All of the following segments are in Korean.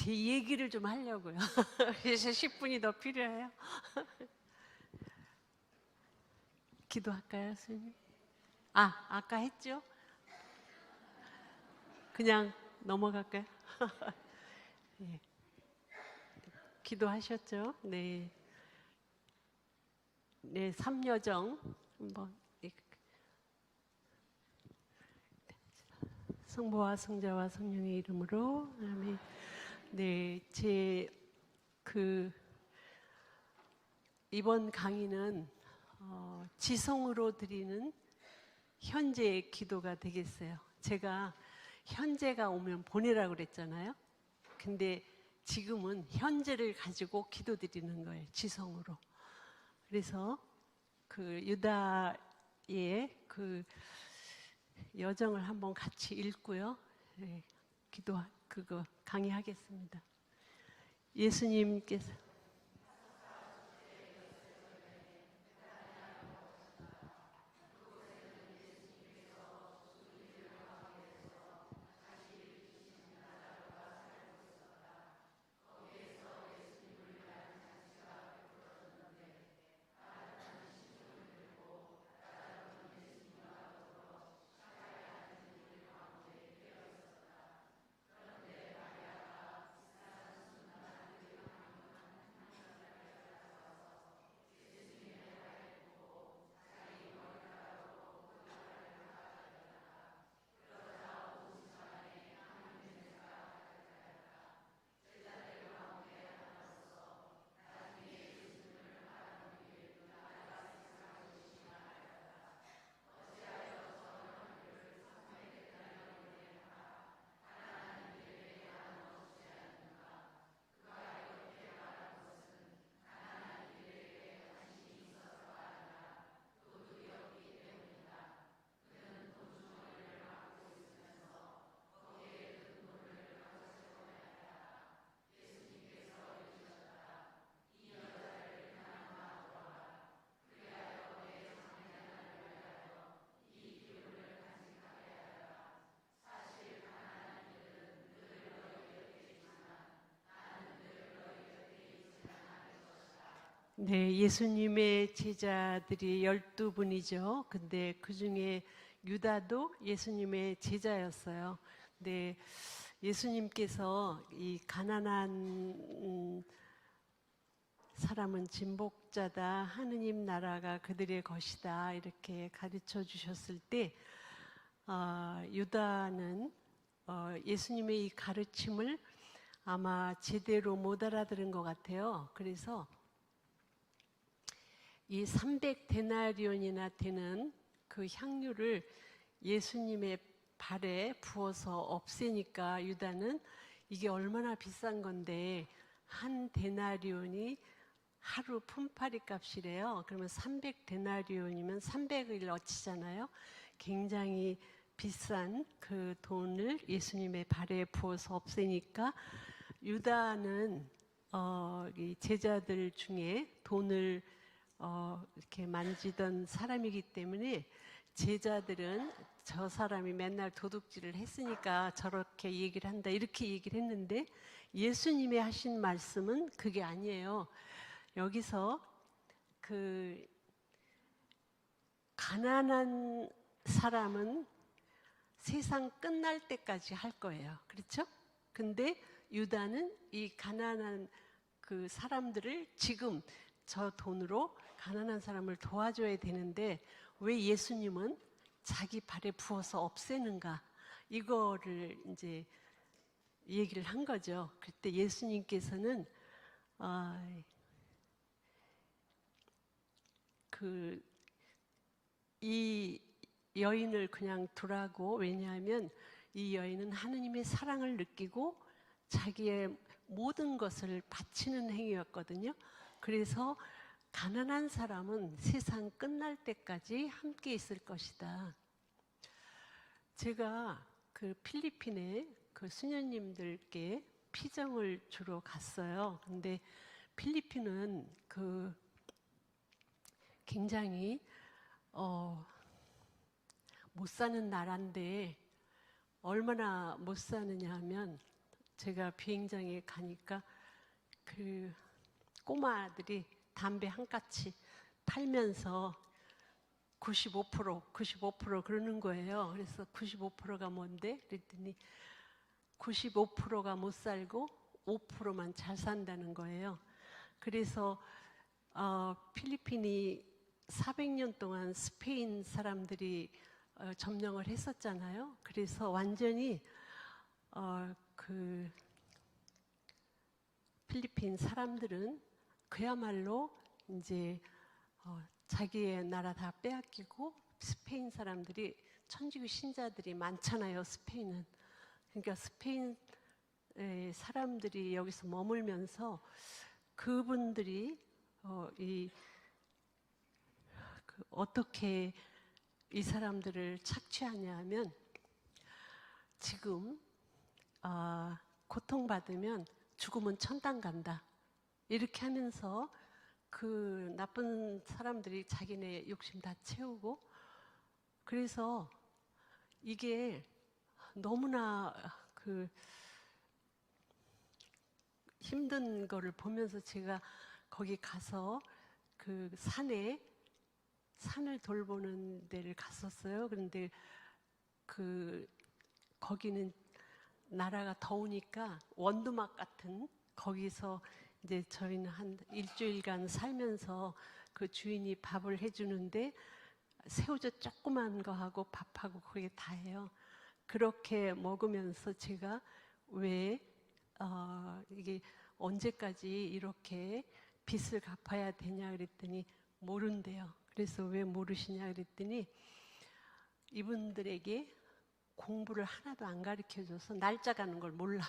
제 얘기를 좀 하려고요. 그래서 10분이 더 필요해요. 기도할까요, 스님? 아까 했죠? 그냥 넘어갈까요? 예. 기도하셨죠? 네. 네, 삼여정 한번 성부와 성자와 성령의 이름으로 아멘. 네, 이번 강의는 지성으로 드리는 현재의 기도가 되겠어요. 제가 현재가 오면 보내라고 그랬잖아요. 근데 지금은 현재를 가지고 기도드리는 거예요. 지성으로. 그래서 그 유다의 그 여정을 한번 같이 읽고요. 네, 그거 강의하겠습니다. 예수님께서 네, 예수님의 제자들이 12분이죠. 근데 그 중에 유다도 예수님의 제자였어요. 근데 예수님께서 이 가난한 사람은 진복자다, 하느님 나라가 그들의 것이다 이렇게 가르쳐 주셨을 때 유다는 예수님의 이 가르침을 아마 제대로 못 알아들은 것 같아요. 그래서 이 300데나리온이나 되는 그 향유를 예수님의 발에 부어서 없애니까 유다는 이게 얼마나 비싼 건데 한 데나리온이 하루 품팔이 값이래요. 그러면 300데나리온이면 300을 어치잖아요. 굉장히 비싼 그 돈을 예수님의 발에 부어서 없애니까 유다는 이 제자들 중에 돈을 이렇게 만지던 사람이기 때문에 제자들은 저 사람이 맨날 도둑질을 했으니까 저렇게 얘기를 한다 이렇게 얘기를 했는데 예수님이 하신 말씀은 그게 아니에요. 여기서 그 가난한 사람은 세상 끝날 때까지 할 거예요. 그렇죠? 근데 유다는 이 가난한 그 사람들을 지금 저 돈으로 가난한 사람을 도와줘야 되는데 왜 예수님은 자기 발에 부어서 없애는가? 이거를 이제 얘기를 한 거죠. 그때 예수님께서는 이 여인을 그냥 두라고, 왜냐하면 이 여인은 하느님의 사랑을 느끼고 자기의 모든 것을 바치는 행위였거든요. 그래서 가난한 사람은 세상 끝날 때까지 함께 있을 것이다. 제가 그 필리핀에 그 수녀님들께 피정을 주러 갔어요. 근데 필리핀은 그 굉장히 못 사는 나라인데 얼마나 못 사느냐 하면 제가 비행장에 가니까 그 꼬마들이 담배 한 까치 팔면서 95% 그러는 거예요. 그래서 95%가 뭔데? 그랬더니 95%가 못 살고 5%만 잘 산다는 거예요. 그래서 필리핀이 400년 동안 스페인 사람들이 점령을 했었잖아요. 그래서 완전히 그 필리핀 사람들은 그야말로 이제 자기의 나라 다 빼앗기고, 스페인 사람들이 천주교 신자들이 많잖아요. 스페인은. 그러니까 스페인 사람들이 여기서 머물면서 그분들이 어떻게 이 사람들을 착취하냐 하면, 지금 고통받으면 죽으면 천당 간다, 이렇게 하면서 그 나쁜 사람들이 자기네 욕심 다 채우고, 그래서 이게 너무나 그 힘든 거를 보면서 제가 거기 가서 그 산을 돌보는 데를 갔었어요. 그런데 거기는 나라가 더우니까 원두막 같은, 거기서 이제 저희는 한 일주일간 살면서 그 주인이 밥을 해주는데 새우젓 조그만 거 하고 밥하고 그게 다예요. 그렇게 먹으면서 제가 왜 이게 언제까지 이렇게 빚을 갚아야 되냐 그랬더니 모른대요. 그래서 왜 모르시냐 그랬더니 이분들에게 공부를 하나도 안 가르쳐줘서 날짜 가는 걸 몰라.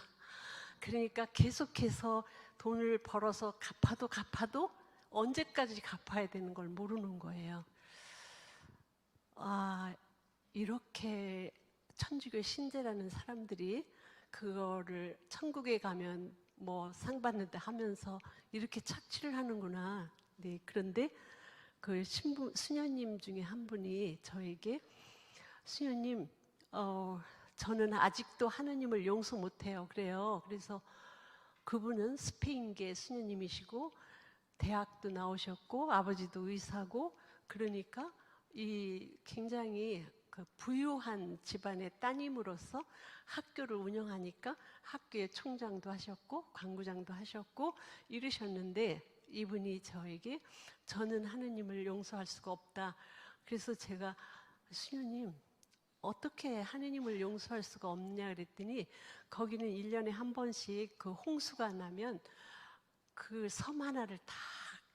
그러니까 계속해서 돈을 벌어서 갚아도 언제까지 갚아야 되는 걸 모르는 거예요. 이렇게 천주교 신자라는 사람들이 그거를 천국에 가면 뭐 상 받는다 하면서 이렇게 착취를 하는구나. 네, 그런데 그 수녀님 중에 한 분이 저에게, 수녀님, 저는 아직도 하느님을 용서 못해요. 그래요. 그래서 그분은 스페인계 수녀님이시고 대학도 나오셨고 아버지도 의사고, 그러니까 이 굉장히 그 부유한 집안의 따님으로서 학교를 운영하니까 학교의 총장도 하셨고 광구장도 하셨고 이러셨는데, 이분이 저에게 저는 하느님을 용서할 수가 없다. 그래서 제가 수녀님 어떻게 하느님을 용서할 수가 없냐 그랬더니, 거기는 1년에 한 번씩 그 홍수가 나면 그 섬 하나를 다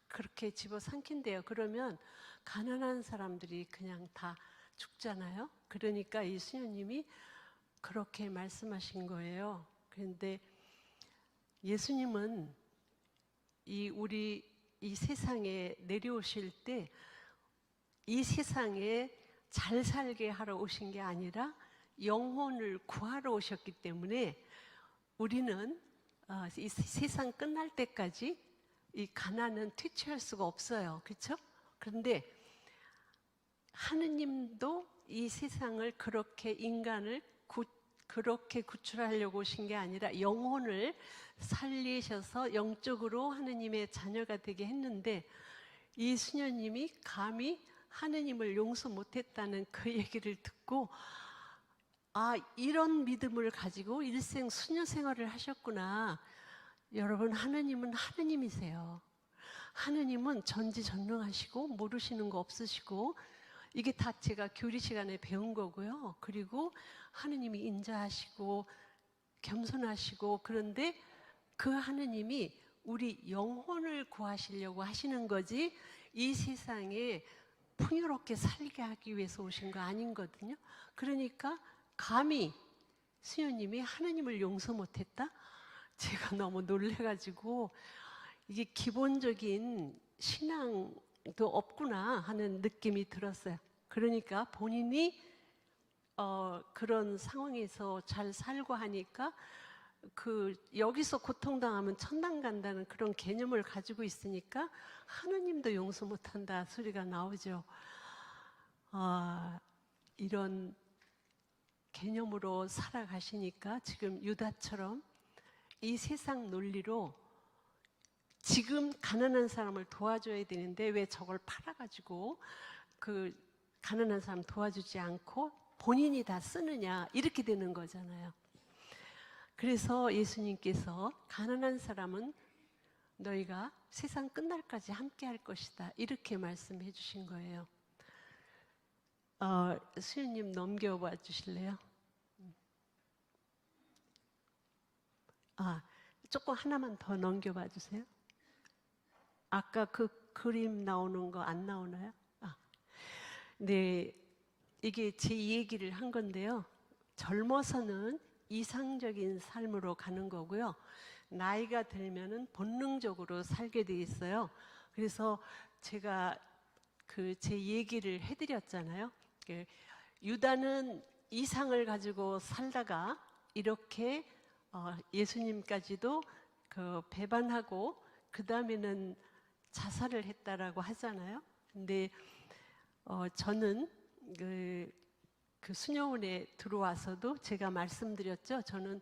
그렇게 집어삼킨대요. 그러면 가난한 사람들이 그냥 다 죽잖아요. 그러니까 이 수녀님이 그렇게 말씀하신 거예요. 그런데 예수님은 우리 이 세상에 내려오실 때 이 세상에 잘 살게 하러 오신 게 아니라 영혼을 구하러 오셨기 때문에 우리는 이 세상 끝날 때까지 이 가난은 퇴치할 수가 없어요. 그렇죠? 그런데 하느님도 이 세상을 그렇게 인간을 그렇게 구출하려고 오신 게 아니라 영혼을 살리셔서 영적으로 하느님의 자녀가 되게 했는데, 이 수녀님이 감히 하느님을 용서 못했다는 그 얘기를 듣고, 이런 믿음을 가지고 일생 수녀 생활을 하셨구나. 여러분, 하느님은 하느님이세요. 하느님은 전지전능하시고 모르시는 거 없으시고, 이게 다 제가 교리 시간에 배운 거고요. 그리고 하느님이 인자하시고 겸손하시고, 그런데 그 하느님이 우리 영혼을 구하시려고 하시는 거지 이 세상에 풍요롭게 살게 하기 위해서 오신 거 아닌거든요. 그러니까 감히 수녀님이 하느님을 용서 못했다? 제가 너무 놀래가지고, 이게 기본적인 신앙도 없구나 하는 느낌이 들었어요. 그러니까 본인이 그런 상황에서 잘 살고 하니까 여기서 고통당하면 천당 간다는 그런 개념을 가지고 있으니까 하느님도 용서 못한다 소리가 나오죠. 이런 개념으로 살아가시니까 지금 유다처럼 이 세상 논리로 지금 가난한 사람을 도와줘야 되는데 왜 저걸 팔아가지고 그 가난한 사람 도와주지 않고 본인이 다 쓰느냐, 이렇게 되는 거잖아요. 그래서 예수님께서 가난한 사람은 너희가 세상 끝날까지 함께 할 것이다, 이렇게 말씀해 주신 거예요. 수연님 넘겨봐 주실래요? 조금 하나만 더 넘겨봐 주세요. 아까 그 그림 나오는 거 안 나오나요? 네, 이게 제 얘기를 한 건데요. 젊어서는 이상적인 삶으로 가는 거고요. 나이가 들면은 본능적으로 살게 돼 있어요. 그래서 제가 제 얘기를 해드렸잖아요. 유다는 이상을 가지고 살다가 이렇게 예수님까지도 배반하고 그 다음에는 자살을 했다라고 하잖아요. 근데 저는 그 수녀원에 들어와서도 제가 말씀드렸죠. 저는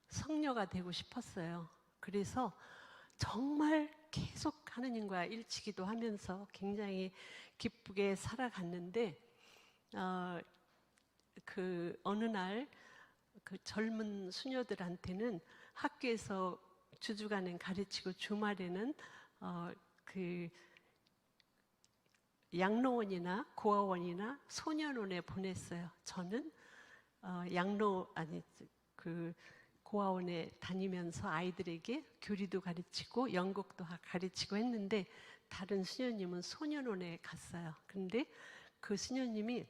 성녀가 되고 싶었어요. 그래서 정말 계속 하느님과 일치기도 하면서 굉장히 기쁘게 살아갔는데 어느 날 그 젊은 수녀들한테는 학교에서 주중간엔 가르치고 주말에는 그 양로원이나 고아원이나 소년원에 보냈어요. 저는 고아원에 다니면서 아이들에게 교리도 가르치고 연극도 가르치고 했는데 다른 수녀님은 소년원에 갔어요. 그런데 그 수녀님이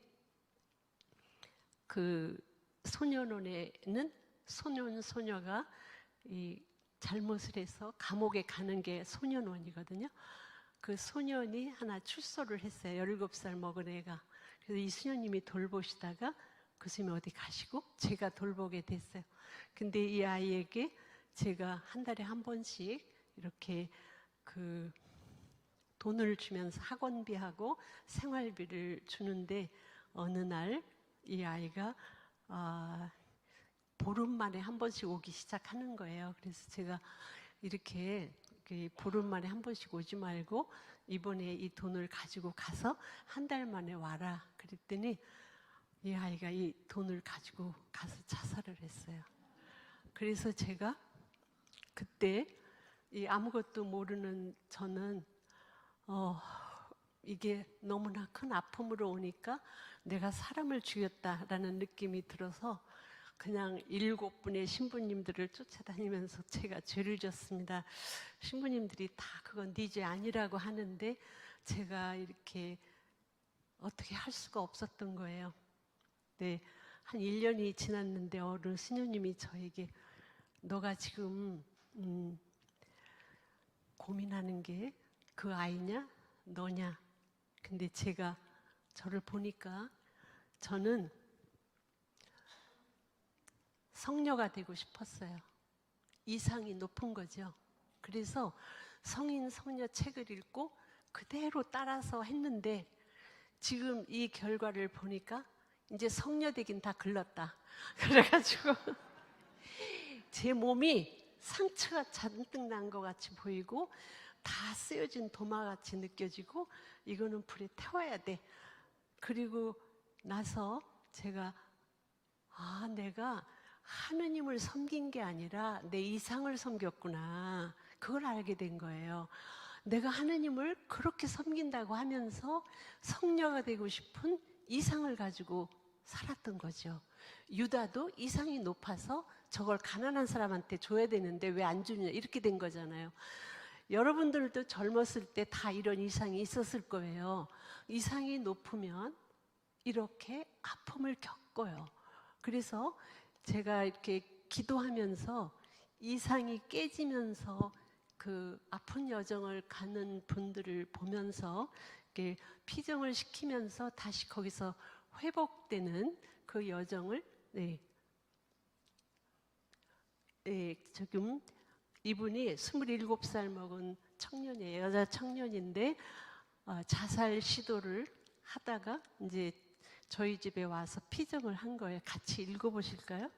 그 소년원에는 소녀가 잘못을 해서 감옥에 가는 게 소년원이거든요. 그 소년이 하나 출소를 했어요. 17살 먹은 애가. 그래서 이 수녀님이 돌보시다가 그 스님이 어디 가시고 제가 돌보게 됐어요. 근데 이 아이에게 제가 한 달에 한 번씩 이렇게 돈을 주면서 학원비하고 생활비를 주는데 어느 날 이 아이가 보름 만에 한 번씩 오기 시작하는 거예요. 그래서 제가 이렇게 보름 만에 한 번씩 오지 말고 이번에 이 돈을 가지고 가서 한 달 만에 와라. 그랬더니 이 아이가 이 돈을 가지고 가서 자살을 했어요. 그래서 제가 그때 이 아무것도 모르는 저는 이게 너무나 큰 아픔으로 오니까 내가 사람을 죽였다라는 느낌이 들어서 그냥 7분의 신부님들을 쫓아다니면서 제가 죄를 졌습니다. 신부님들이 다 그건 네 죄 아니라고 하는데 제가 이렇게 어떻게 할 수가 없었던 거예요. 네, 한 1년이 지났는데 어느 스님이 저에게 너가 지금 고민하는 게 그 아이냐 너냐. 근데 제가 저를 보니까 저는 성녀가 되고 싶었어요. 이상이 높은 거죠. 그래서 성인 성녀 책을 읽고 그대로 따라서 했는데 지금 이 결과를 보니까 이제 성녀 되긴 다 글렀다. 그래가지고 제 몸이 상처가 잔뜩 난 것 같이 보이고 다 쓰여진 도마같이 느껴지고 이거는 불에 태워야 돼. 그리고 나서 제가 내가 하느님을 섬긴 게 아니라 내 이상을 섬겼구나. 그걸 알게 된 거예요. 내가 하느님을 그렇게 섬긴다고 하면서 성녀가 되고 싶은 이상을 가지고 살았던 거죠. 유다도 이상이 높아서 저걸 가난한 사람한테 줘야 되는데 왜 안 주냐 이렇게 된 거잖아요. 여러분들도 젊었을 때 다 이런 이상이 있었을 거예요. 이상이 높으면 이렇게 아픔을 겪어요. 그래서 제가 이렇게 기도하면서 이상이 깨지면서 그 아픈 여정을 가는 분들을 보면서 이렇게 피정을 시키면서 다시 거기서 회복되는 그 여정을 지금 이분이 27살 먹은 청년이에요. 여자 청년인데 자살 시도를 하다가 이제 저희 집에 와서 피정을 한 거예요. 같이 읽어보실까요?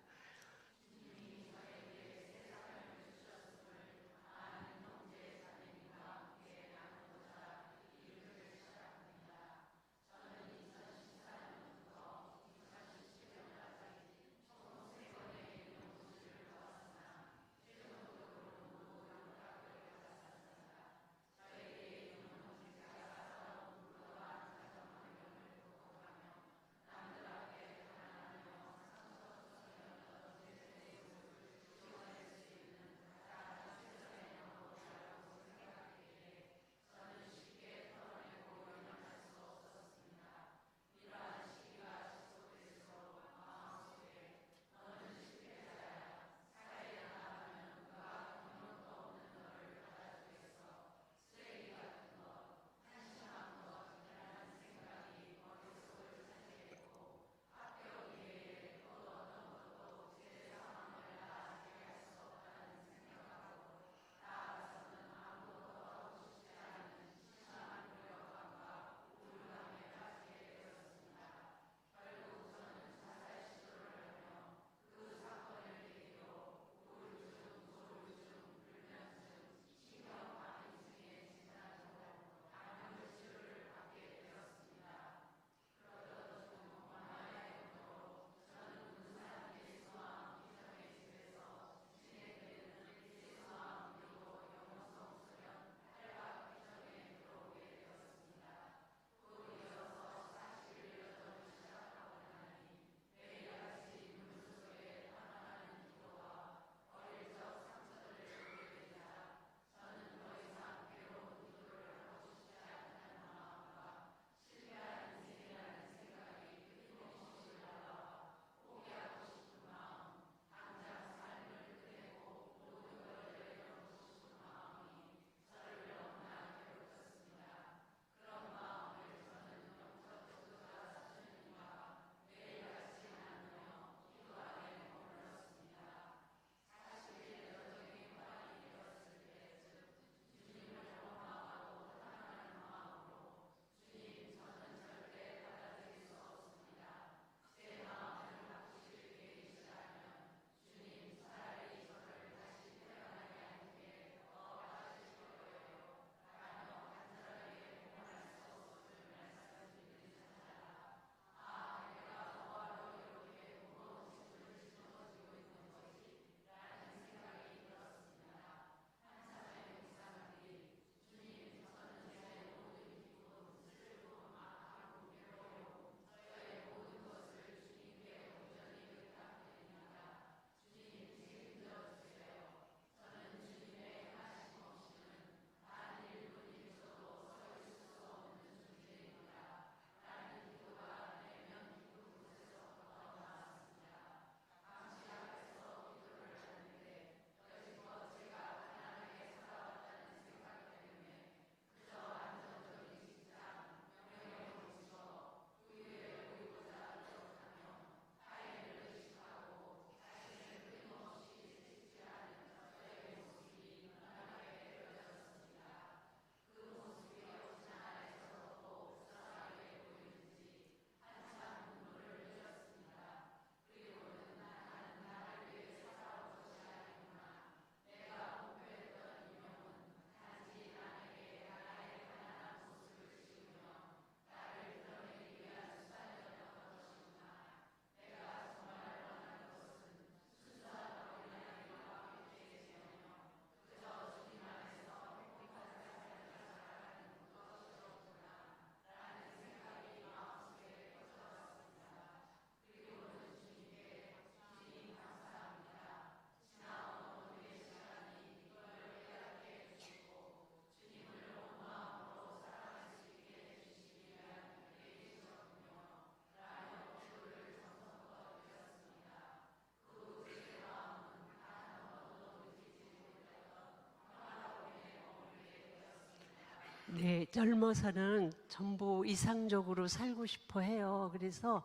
네, 젊어서는 전부 이상적으로 살고 싶어 해요. 그래서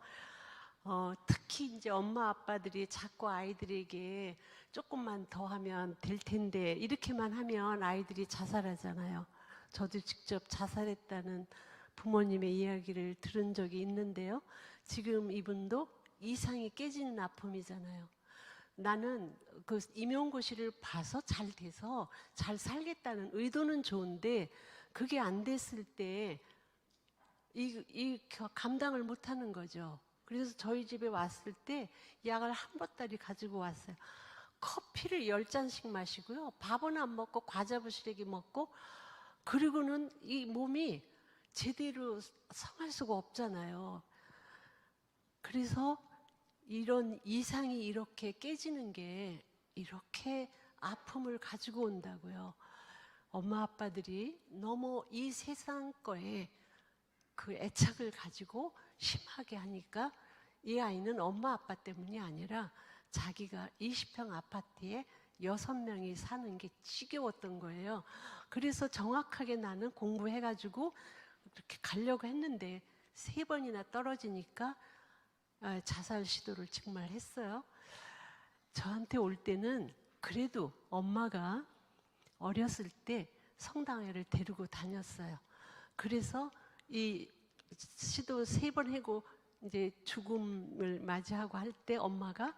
특히 이제 엄마 아빠들이 자꾸 아이들에게 조금만 더 하면 될 텐데 이렇게만 하면 아이들이 자살하잖아요. 저도 직접 자살했다는 부모님의 이야기를 들은 적이 있는데요. 지금 이분도 이상이 깨지는 아픔이잖아요. 나는 그 임용고시를 봐서 잘 돼서 잘 살겠다는 의도는 좋은데 그게 안 됐을 때 이 감당을 못 하는 거죠. 그래서 저희 집에 왔을 때 약을 한 보따리 가지고 왔어요. 커피를 10잔씩 마시고요. 밥은 안 먹고 과자 부스러기 먹고, 그리고는 이 몸이 제대로 성할 수가 없잖아요. 그래서 이런 이상이 이렇게 깨지는 게 이렇게 아픔을 가지고 온다고요. 엄마 아빠들이 너무 이 세상 거에 그 애착을 가지고 심하게 하니까 이 아이는 엄마 아빠 때문이 아니라 자기가 20평 아파트에 6명이 사는 게 지겨웠던 거예요. 그래서 정확하게 나는 공부해가지고 그렇게 가려고 했는데 3번이나 떨어지니까 자살 시도를 정말 했어요. 저한테 올 때는 그래도 엄마가 어렸을 때 성당회를 데리고 다녔어요. 그래서 이 시도 3번 하고 이제 죽음을 맞이하고 할 때 엄마가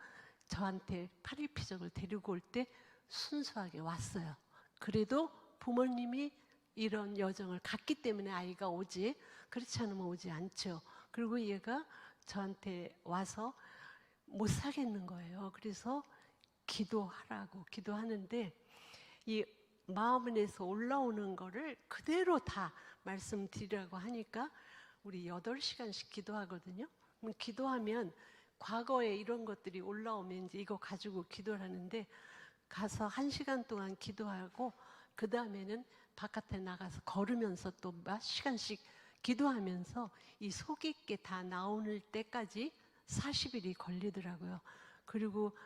저한테 8일 피적을 데리고 올 때 순수하게 왔어요. 그래도 부모님이 이런 여정을 갔기 때문에 아이가 오지, 그렇지 않으면 오지 않죠. 그리고 얘가 저한테 와서 못 사겠는 거예요. 그래서 기도하라고 기도하는데 이 마음에서 올라오는 거를 그대로 다 말씀드리라고 하니까 우리 8시간씩 기도하거든요. 그럼 기도하면 과거에 이런 것들이 올라오면 이제 이거 가지고 기도를 하는데 가서 1시간 동안 기도하고 그 다음에는 바깥에 나가서 걸으면서 또 몇 시간씩 기도하면서 이 속 있게 다 나오는 때까지 40일이 걸리더라고요. 그리고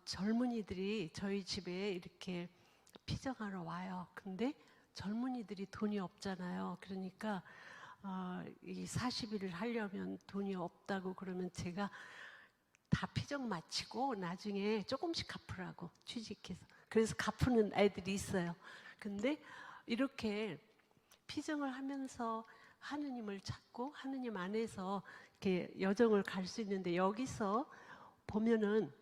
젊은이들이 저희 집에 이렇게 피정하러 와요. 근데 젊은이들이 돈이 없잖아요. 그러니까 이 40일을 하려면 돈이 없다고 그러면 제가 다 피정 마치고 나중에 조금씩 갚으라고 취직해서. 그래서 갚는 애들이 있어요. 근데 이렇게 피정을 하면서 하느님을 찾고 하느님 안에서 이렇게 여정을 갈 수 있는데 여기서 보면은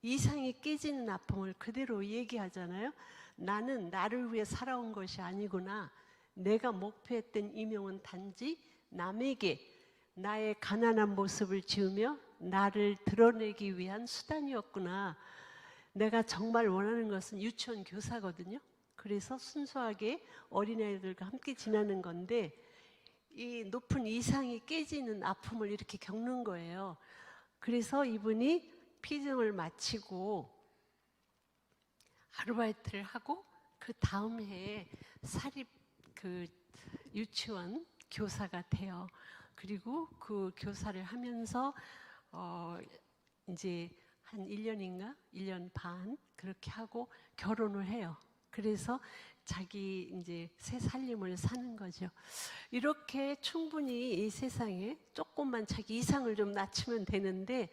이상이 깨지는 아픔을 그대로 얘기하잖아요. 나는 나를 위해 살아온 것이 아니구나. 내가 목표했던 이명은 단지 남에게 나의 가난한 모습을 지으며 나를 드러내기 위한 수단이었구나. 내가 정말 원하는 것은 유치원 교사거든요. 그래서 순수하게 어린아이들과 함께 지나는 건데 이 높은 이상이 깨지는 아픔을 이렇게 겪는 거예요. 그래서 이분이 피정을 마치고 아르바이트를 하고 그 다음 해에 사립 그 유치원 교사가 돼요. 그리고 그 교사를 하면서 이제 한 1년인가 1년 반 그렇게 하고 결혼을 해요. 그래서 자기 이제 새 살림을 사는 거죠. 이렇게 충분히 이 세상에 조금만 자기 이상을 좀 낮추면 되는데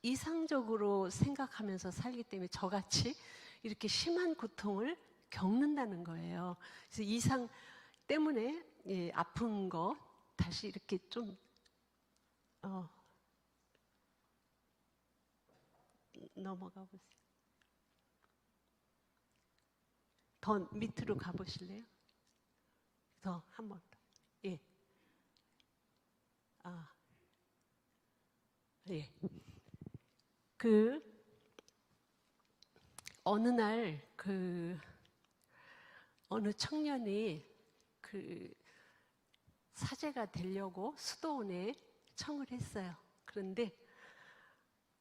이상적으로 생각하면서 살기 때문에 저같이 이렇게 심한 고통을 겪는다는 거예요. 그래서 이상 때문에 아픈 거 다시 이렇게 좀 넘어가 보세요. 더 밑으로 가보실래요? 더 한 번 더. 예. 예. 그 어느 날 어느 청년이 사제가 되려고 수도원에 청을 했어요. 그런데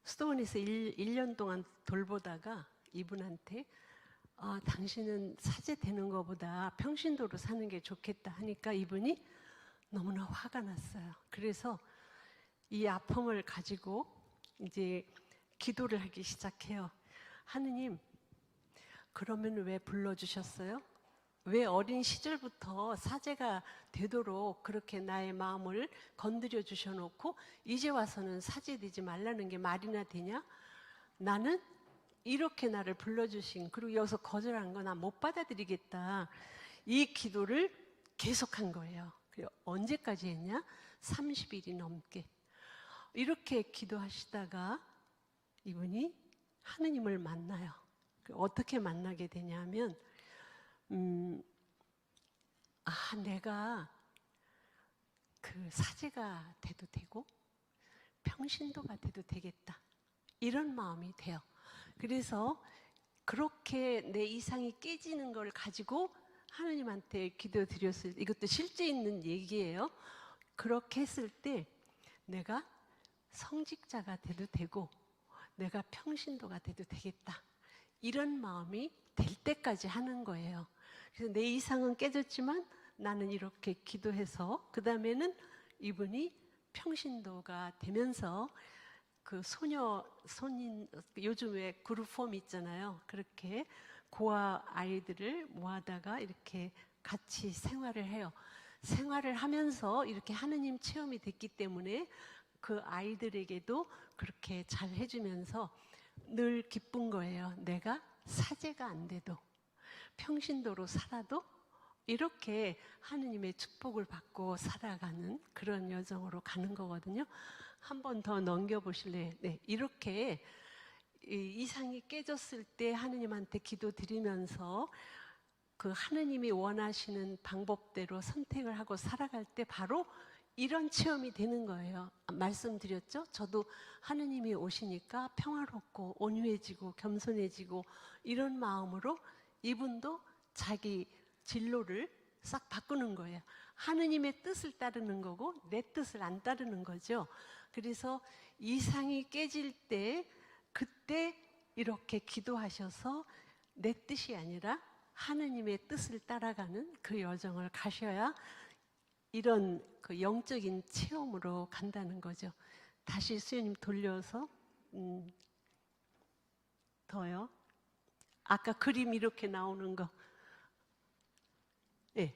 수도원에서 1년 동안 돌보다가 이분한테 당신은 사제 되는 것보다 평신도로 사는 게 좋겠다 하니까 이분이 너무나 화가 났어요. 그래서 이 아픔을 가지고 이제 기도를 하기 시작해요. 하느님, 그러면 왜 불러주셨어요? 왜 어린 시절부터 사제가 되도록 그렇게 나의 마음을 건드려 주셔놓고 이제 와서는 사제되지 말라는 게 말이나 되냐? 나는 이렇게 나를 불러주신, 그리고 여기서 거절한 거 나 못 받아들이겠다. 이 기도를 계속한 거예요. 언제까지 했냐? 30일이 넘게. 이렇게 기도하시다가 이분이 하느님을 만나요. 어떻게 만나게 되냐면 내가 그 사제가 돼도 되고 평신도가 돼도 되겠다, 이런 마음이 돼요. 그래서 그렇게 내 이상이 깨지는 걸 가지고 하느님한테 기도드렸을 때, 이것도 실제 있는 얘기예요. 그렇게 했을 때 내가 성직자가 돼도 되고 내가 평신도가 돼도 되겠다, 이런 마음이 될 때까지 하는 거예요. 그래서 내 이상은 깨졌지만 나는 이렇게 기도해서 그 다음에는 이분이 평신도가 되면서 그 손인, 요즘 왜 그룹 홈 있잖아요. 그렇게 고아 아이들을 모아다가 이렇게 같이 생활을 해요. 생활을 하면서 이렇게 하느님 체험이 됐기 때문에 그 아이들에게도 그렇게 잘 해주면서 늘 기쁜 거예요. 내가 사제가 안 돼도 평신도로 살아도 이렇게 하느님의 축복을 받고 살아가는 그런 여정으로 가는 거거든요. 한 번 더 넘겨보실래요? 네, 이렇게 이상이 깨졌을 때 하느님한테 기도드리면서 그 하느님이 원하시는 방법대로 선택을 하고 살아갈 때 바로 이런 체험이 되는 거예요. 말씀드렸죠? 저도 하느님이 오시니까 평화롭고 온유해지고 겸손해지고 이런 마음으로 이분도 자기 진로를 싹 바꾸는 거예요. 하느님의 뜻을 따르는 거고 내 뜻을 안 따르는 거죠. 그래서 이상이 깨질 때 그때 이렇게 기도하셔서 내 뜻이 아니라 하느님의 뜻을 따라가는 그 여정을 가셔야 이런 그 영적인 체험으로 간다는 거죠. 다시 수연님 돌려서 더요. 아까 그림 이렇게 나오는 거. 네.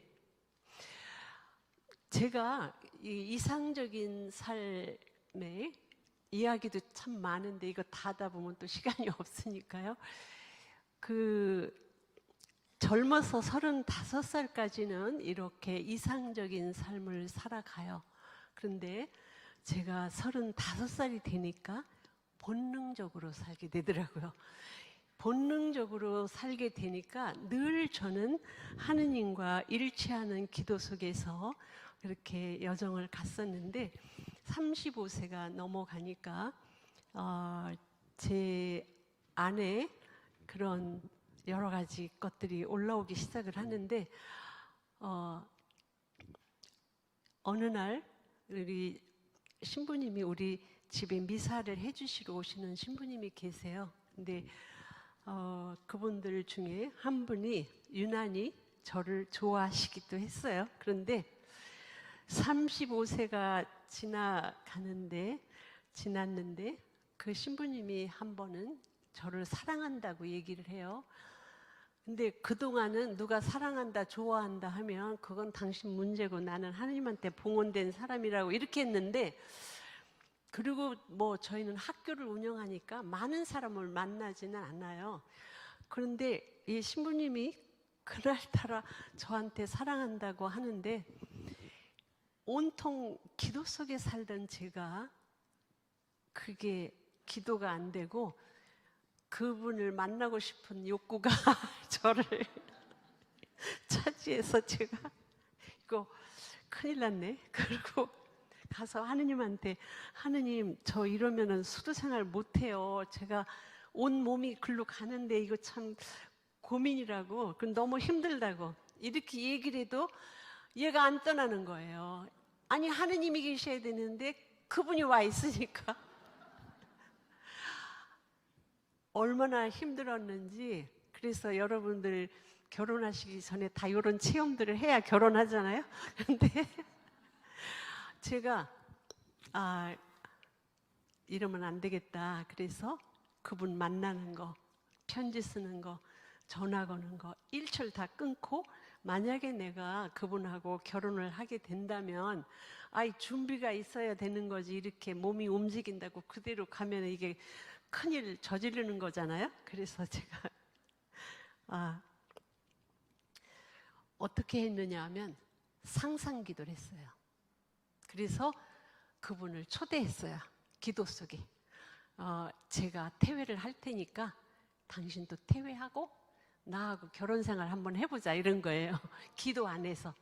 제가 이 이상적인 삶의 이야기도 참 많은데 이거 다 하다 보면 또 시간이 없으니까요. 젊어서 35살까지는 이렇게 이상적인 삶을 살아가요. 그런데 제가 35살이 되니까 본능적으로 살게 되더라고요. 본능적으로 살게 되니까 늘 저는 하느님과 일치하는 기도 속에서 이렇게 여정을 갔었는데 35세가 넘어가니까 제 안에 그런 여러 가지 것들이 올라오기 시작을 하는데 어느 날 우리 신부님이 우리 집에 미사를 해주시러 오시는 신부님이 계세요. 근데 그분들 중에 한 분이 유난히 저를 좋아하시기도 했어요. 그런데 35세가 지났는데 그 신부님이 한 번은 저를 사랑한다고 얘기를 해요. 근데 그동안은 누가 사랑한다, 좋아한다 하면 그건 당신 문제고 나는 하나님한테 봉헌된 사람이라고 이렇게 했는데, 그리고 뭐 저희는 학교를 운영하니까 많은 사람을 만나지는 않아요. 그런데 이 신부님이 그날따라 저한테 사랑한다고 하는데 온통 기도 속에 살던 제가 그게 기도가 안 되고 그분을 만나고 싶은 욕구가 저를 차지해서 제가 이거 큰일 났네. 그리고 가서 하느님한테, 하느님 저 이러면은 수도생활 못해요. 제가 온 몸이 글로 가는데 이거 참 고민이라고, 너무 힘들다고 이렇게 얘기를 해도 얘가 안 떠나는 거예요. 아니 하느님이 계셔야 되는데 그분이 와 있으니까 얼마나 힘들었는지. 그래서 여러분들 결혼하시기 전에 다 이런 체험들을 해야 결혼하잖아요. 근데 제가 이러면 안 되겠다. 그래서 그분 만나는 거, 편지 쓰는 거, 전화 거는 거 일철 다 끊고, 만약에 내가 그분하고 결혼을 하게 된다면 준비가 있어야 되는 거지, 이렇게 몸이 움직인다고 그대로 가면 이게 큰일 저지르는 거잖아요. 그래서 제가 어떻게 했느냐 하면 상상 기도를 했어요. 그래서 그분을 초대했어요. 기도 속에 제가 퇴회를 할 테니까 당신도 퇴회하고 나하고 결혼 생활 한번 해보자, 이런 거예요. 기도 안에서.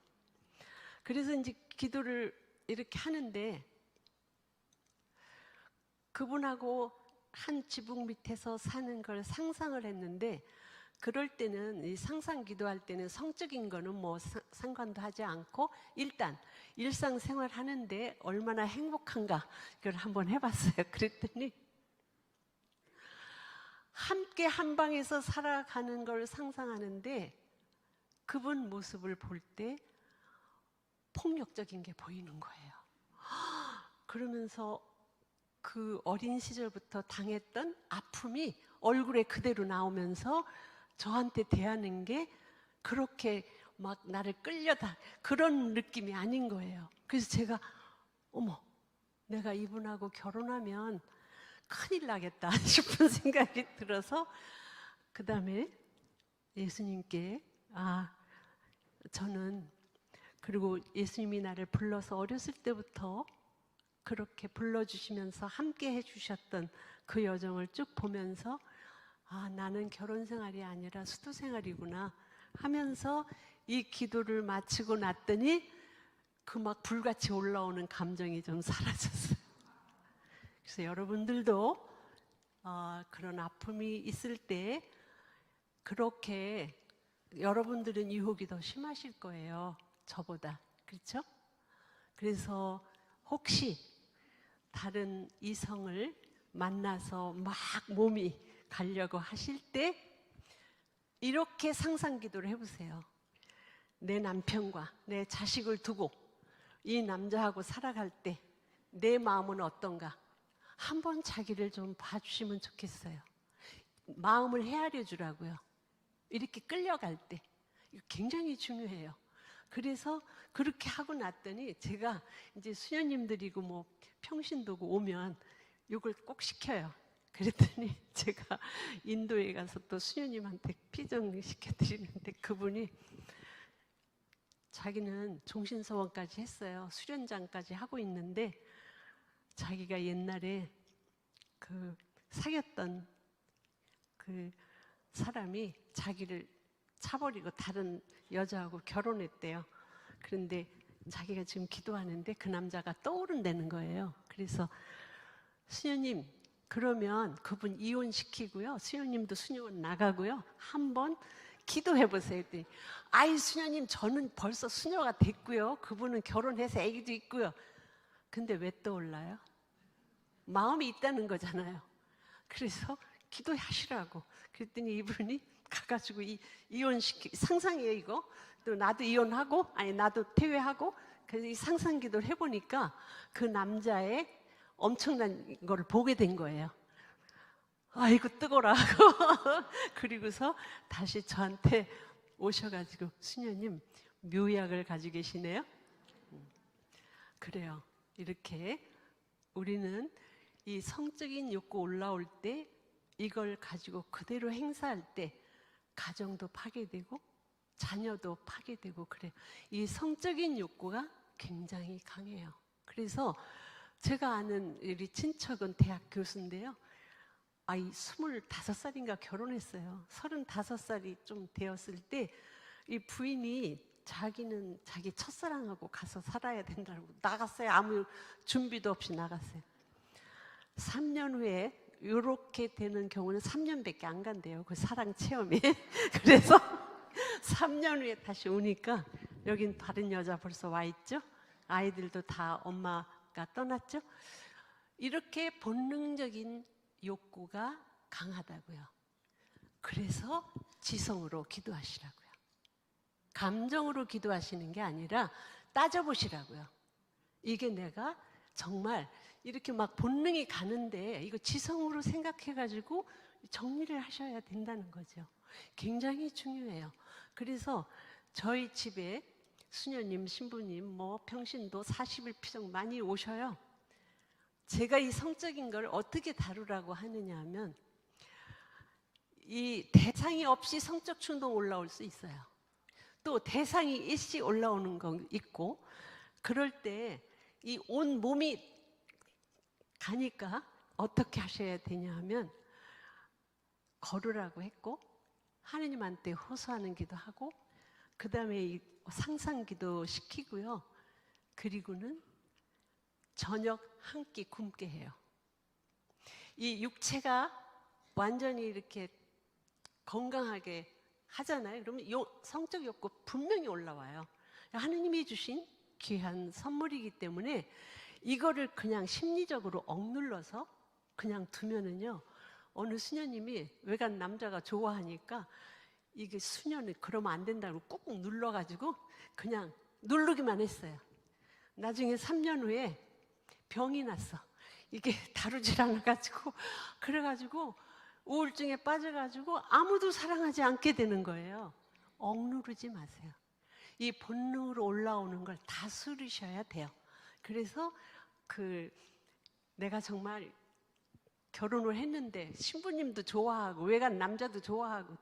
그래서 이제 기도를 이렇게 하는데, 그분하고 한 지붕 밑에서 사는 걸 상상을 했는데, 그럴 때는 이 상상 기도할 때는 성적인 거는 뭐 상관도 하지 않고 일단 일상생활 하는데 얼마나 행복한가, 이걸 한번 해봤어요. 그랬더니 함께 한 방에서 살아가는 걸 상상하는데, 그분 모습을 볼 때 폭력적인 게 보이는 거예요. 그러면서 그 어린 시절부터 당했던 아픔이 얼굴에 그대로 나오면서 저한테 대하는 게 그렇게 막 나를 끌려다 그런 느낌이 아닌 거예요. 그래서 제가 어머, 내가 이분하고 결혼하면 큰일 나겠다 싶은 생각이 들어서, 그 다음에 예수님께 저는, 그리고 예수님이 나를 불러서 어렸을 때부터 그렇게 불러주시면서 함께 해주셨던 그 여정을 쭉 보면서 나는 결혼 생활이 아니라 수도 생활이구나 하면서 이 기도를 마치고 났더니 그 막 불같이 올라오는 감정이 좀 사라졌어요. 그래서 여러분들도 그런 아픔이 있을 때 그렇게, 여러분들은 유혹이 더 심하실 거예요, 저보다. 그렇죠? 그래서 혹시 다른 이성을 만나서 막 몸이 가려고 하실 때 이렇게 상상 기도를 해보세요. 내 남편과 내 자식을 두고 이 남자하고 살아갈 때 내 마음은 어떤가, 한번 자기를 좀 봐주시면 좋겠어요. 마음을 헤아려 주라고요. 이렇게 끌려갈 때 이거 굉장히 중요해요. 그래서 그렇게 하고 났더니 제가 이제 수녀님들이고 뭐 평신도고 오면 이걸 꼭 시켜요. 그랬더니 제가 인도에 가서 또 수녀님한테 피정시켜드리는데, 그분이 자기는 종신서원까지 했어요. 수련장까지 하고 있는데, 자기가 옛날에 그 사귀었던 그 사람이 자기를 차버리고 다른 여자하고 결혼했대요. 그런데 자기가 지금 기도하는데 그 남자가 떠오른다는 거예요. 그래서 수녀님, 그러면 그분 이혼시키고요, 수녀님도 수녀원 나가고요, 한번 기도해 보세요. 수녀님, 저는 벌써 수녀가 됐고요, 그분은 결혼해서 아기도 있고요. 근데 왜 떠올라요? 마음이 있다는 거잖아요. 그래서 기도하시라고. 그랬더니 이분이 가가지고 상상이에요, 이거. 또 나도 이혼하고, 나도 퇴회하고, 그래서 이 상상 기도를 해보니까 그 남자의 엄청난 거를 보게 된 거예요. 아이고 뜨거라 하고 그리고서 다시 저한테 오셔가지고, 수녀님 묘약을 가지고 계시네요. 그래요. 이렇게 우리는 이 성적인 욕구 올라올 때 이걸 가지고 그대로 행사할 때 가정도 파괴되고 자녀도 파괴되고 그래요. 이 성적인 욕구가 굉장히 강해요. 그래서 제가 아는 우리 친척은 대학 교수인데요, 25살인가 결혼했어요. 35살이 좀 되었을 때 이 부인이 자기는 자기 첫사랑하고 가서 살아야 된다고 나갔어요. 아무 준비도 없이 나갔어요. 3년 후에 이렇게 되는 경우는 3년밖에 안 간대요, 그 사랑 체험이. 그래서 3년 후에 다시 오니까 여긴 다른 여자 벌써 와 있죠. 아이들도 다 엄마가 떠났죠. 이렇게 본능적인 욕구가 강하다고요. 그래서 지성으로 기도하시라고요. 감정으로 기도하시는 게 아니라 따져보시라고요. 이게 내가 정말 이렇게 막 본능이 가는데 이거 지성으로 생각해가지고 정리를 하셔야 된다는 거죠. 굉장히 중요해요. 그래서 저희 집에 수녀님, 신부님, 뭐 평신도 40일 피정 많이 오셔요. 제가 이 성적인 걸 어떻게 다루라고 하느냐 하면 이 대상이 없이 성적 충동 올라올 수 있어요. 또 대상이 일시 올라오는 거 있고, 그럴 때 이 온 몸이 가니까 어떻게 하셔야 되냐 하면 걸으라고 했고, 하느님한테 호소하는 기도하고, 그 다음에 상상 기도 시키고요. 그리고는 저녁 한 끼 굶게 해요. 이 육체가 완전히 이렇게 건강하게 하잖아요. 그러면 성적 욕구 분명히 올라와요. 하느님이 주신 귀한 선물이기 때문에 이거를 그냥 심리적으로 억눌러서 그냥 두면은요, 어느 수녀님이 외간 남자가 좋아하니까 이게 수녀는 그러면 안 된다고 꾹꾹 눌러가지고 그냥 누르기만 했어요. 나중에 3년 후에 병이 났어. 이게 다루질 않아가지고, 그래가지고 우울증에 빠져가지고 아무도 사랑하지 않게 되는 거예요. 억누르지 마세요. 이 본능으로 올라오는 걸 다스리셔야 돼요. 그래서 내가 정말 결혼을 했는데 신부님도 좋아하고 외간 남자도 좋아하고,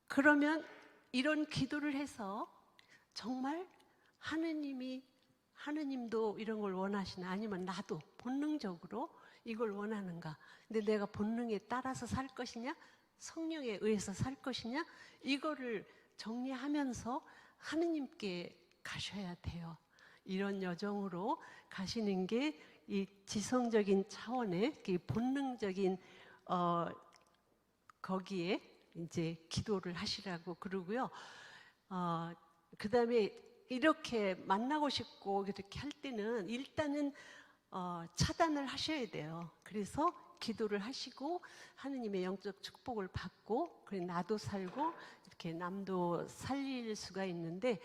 그러면 이런 기도를 해서 정말 하느님도 이런 걸 원하시나, 아니면 나도 본능적으로 이걸 원하는가, 근데 내가 본능에 따라서 살 것이냐, 성령에 의해서 살 것이냐, 이거를 정리하면서 하느님께 가셔야 돼요. 이런 여정으로 가시는 게 이 지성적인 차원의 본능적인 거기에 이제 기도를 하시라고 그러고요. 그 다음에 이렇게 만나고 싶고 이렇게 할 때는 일단은 차단을 하셔야 돼요. 그래서 기도를 하시고 하느님의 영적 축복을 받고, 그래 나도 살고 이렇게 남도 살릴 수가 있는데,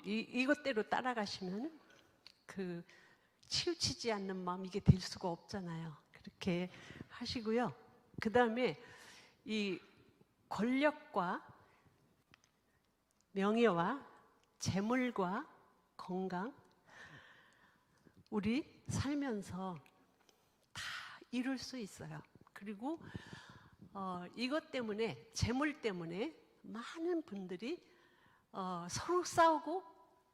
이것대로 따라가시면 치우치지 않는 마음, 이게 될 수가 없잖아요. 그렇게 하시고요. 그 다음에 이 권력과 명예와 재물과 건강, 우리 살면서 다 이룰 수 있어요. 그리고 이것 때문에, 재물 때문에 많은 분들이 서로 싸우고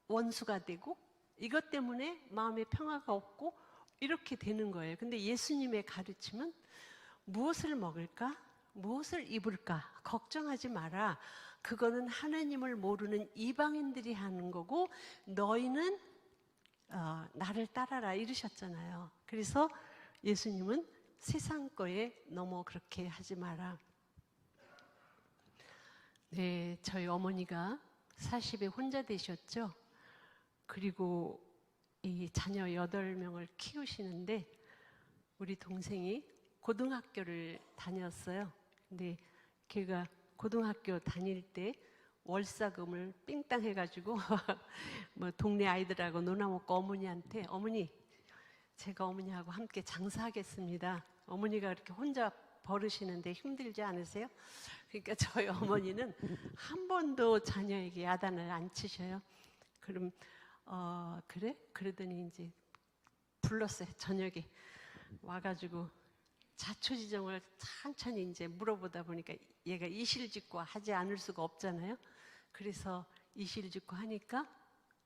원수가 되고, 이것 때문에 마음의 평화가 없고 이렇게 되는 거예요. 근데 예수님의 가르침은 무엇을 먹을까? 무엇을 입을까? 걱정하지 마라. 그거는 하나님을 모르는 이방인들이 하는 거고 너희는 나를 따라라 이러셨잖아요. 그래서 예수님은 세상 거에 너무 그렇게 하지 마라. 네, 저희 어머니가 40에 혼자 되셨죠. 그리고 이 자녀 8명을 키우시는데 우리 동생이 고등학교를 다녔어요. 근데 걔가 고등학교 다닐 때 월사금을 삥땅 해가지고 뭐 동네 아이들하고 놀아먹고 어머니한테, 어머니 제가 어머니하고 함께 장사하겠습니다. 어머니가 이렇게 혼자 버르시는데 힘들지 않으세요? 그러니까 저희 어머니는 한 번도 자녀에게 야단을 안 치셔요. 그럼 그래? 그러더니 이제 불렀어요. 저녁에 와가지고 자초지종을 천천히 이제 물어보다 보니까 얘가 이실직고 하지 않을 수가 없잖아요. 그래서 이실직고 하니까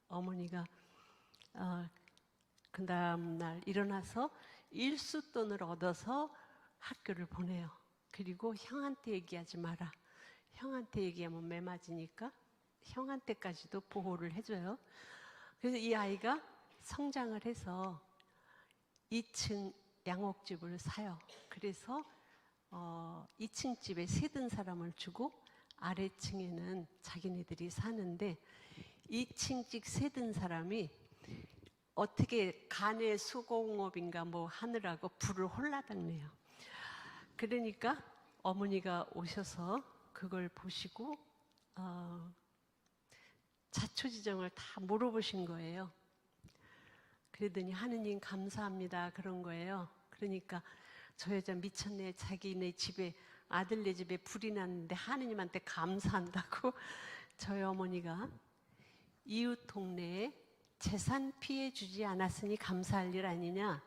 어머니가 그 다음 날 일어나서 일수돈을 얻어서 학교를 보내요. 그리고 형한테 얘기하지 마라. 형한테 얘기하면 매 맞으니까 형한테까지도 보호를 해줘요. 그래서 이 아이가 성장을 해서 2층 양옥집을 사요. 그래서 2층 집에 세든 사람을 주고 아래층에는 자기네들이 사는데 2층 집 세든 사람이 어떻게 간의 수공업인가 뭐 하느라고 불을 홀라당내요. 그러니까 어머니가 오셔서 그걸 보시고 자초지종을 다 물어보신 거예요. 그러더니 하느님 감사합니다 그런 거예요. 그러니까 저 여자 미쳤네. 자기네 집에 아들네 집에 불이 났는데 하느님한테 감사한다고 저희 어머니가 이웃 동네에 재산 피해 주지 않았으니 감사할 일 아니냐,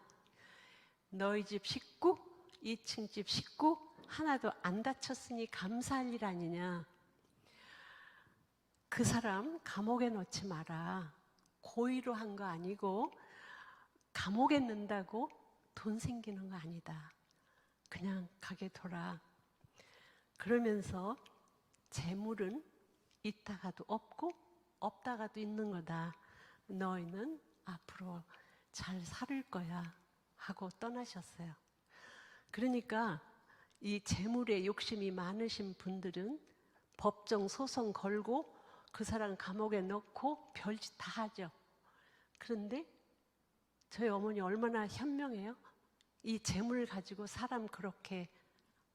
너희 집 식구, 2층 집 식구 하나도 안 다쳤으니 감사할 일 아니냐, 그 사람 감옥에 넣지 마라, 고의로 한 거 아니고 감옥에 넣는다고 돈 생기는 거 아니다, 그냥 가게 둬라. 그러면서 재물은 있다가도 없고 없다가도 있는 거다, 너희는 앞으로 잘 살 거야 하고 떠나셨어요. 그러니까 이 재물에 욕심이 많으신 분들은 법정 소송 걸고 그 사람 감옥에 넣고 별짓 다 하죠. 그런데 저희 어머니 얼마나 현명해요. 이 재물 가지고 사람 그렇게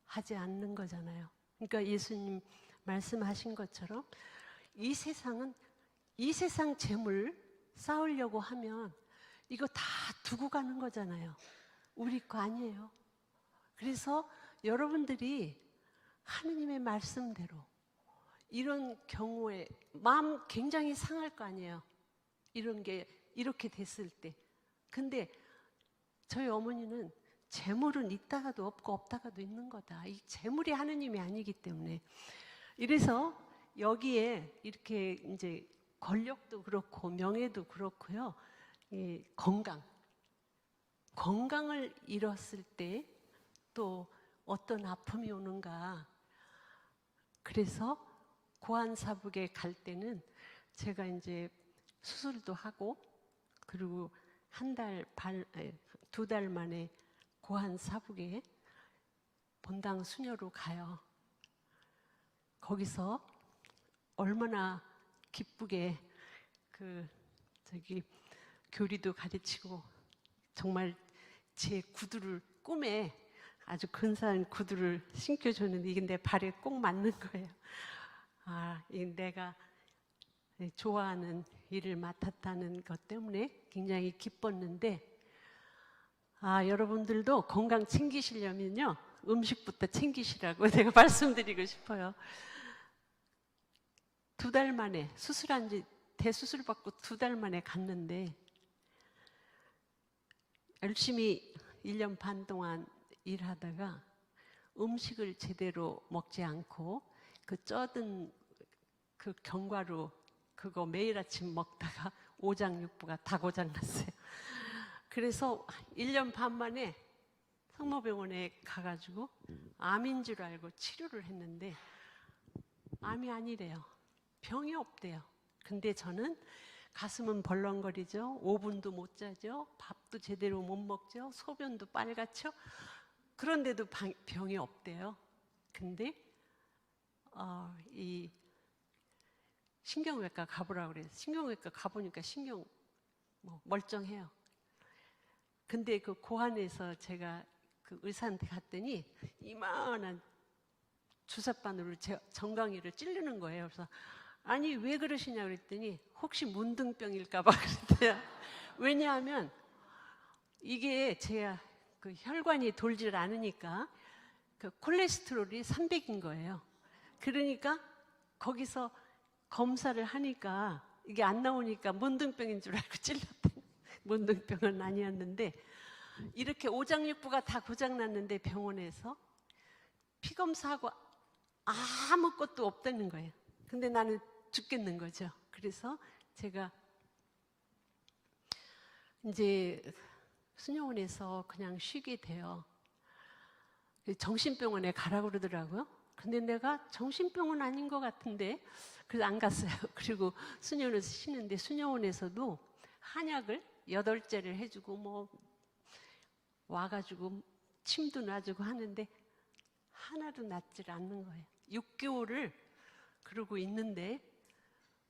하지 않는 거잖아요. 그러니까 예수님 말씀하신 것처럼 이 세상은, 이 세상 재물 쌓으려고 하면 이거 다 두고 가는 거잖아요. 우리 거 아니에요. 그래서 여러분들이 하느님의 말씀대로 이런 경우에 마음 굉장히 상할 거 아니에요. 이런 게 이렇게 됐을 때. 근데 저희 어머니는 재물은 있다가도 없고 없다가도 있는 거다. 이 재물이 하느님이 아니기 때문에. 이래서 여기에 이렇게 이제 권력도 그렇고 명예도 그렇고요. 이 건강을 잃었을 때 또 어떤 아픔이 오는가. 그래서 고환사북에 갈 때는 제가 이제 수술도 하고 그리고 두 달 만에 고환사북에 본당 수녀로 가요. 거기서 얼마나 기쁘게 교리도 가르치고 정말 제 구두를 꿈에 아주 근사한 구두를 신겨줬는데 이게 내 발에 꼭 맞는 거예요. 이 내가 좋아하는 일을 맡았다는 것 때문에 굉장히 기뻤는데, 여러분들도 건강 챙기시려면요 음식부터 챙기시라고 제가 말씀드리고 싶어요. 2달 만에 수술한 지 대수술 받고 2달 만에 갔는데 열심히 1년 반 동안 일하다가 음식을 제대로 먹지 않고 그 쪄든 그 견과류 그거 매일 아침 먹다가 오장육부가 다 고장났어요. 그래서 1년 반 만에 성모병원에 가가지고 암인 줄 알고 치료를 했는데 암이 아니래요. 병이 없대요. 근데 저는 가슴은 벌렁거리죠. 5분도 못 자죠. 밥도 제대로 못 먹죠. 소변도 빨갛죠. 그런데도 병이 없대요. 근데 이 신경외과 가보라고 그래서 신경외과 가보니까 신경 멀쩡해요. 근데 그 고안에서 제가 그 의사한테 갔더니 이만한 주사바늘로 제 정강이를 찌르는 거예요. 그래서 아니 왜 그러시냐 그랬더니 혹시 문둥병일까 봐 그랬대요. 왜냐하면 이게 제가 그 혈관이 돌질 않으니까 그 콜레스테롤이 300인 거예요. 그러니까 거기서 검사를 하니까 이게 안 나오니까 문둥병인 줄 알고 찔렀대요. 문둥병은 아니었는데 이렇게 오장육부가 다 고장났는데 병원에서 피검사하고 아무것도 없다는 거예요. 근데 나는 죽겠는 거죠. 그래서 제가 이제 수녀원에서 그냥 쉬게 돼요. 정신병원에 가라고 그러더라고요. 근데 내가 정신병원 아닌 것 같은데 그래서 안 갔어요. 그리고 수녀원에서 쉬는데 수녀원에서도 한약을 8제를 해주고 와가지고 침도 놔주고 하는데 하나도 낫질 않는 거예요. 6개월을 그러고 있는데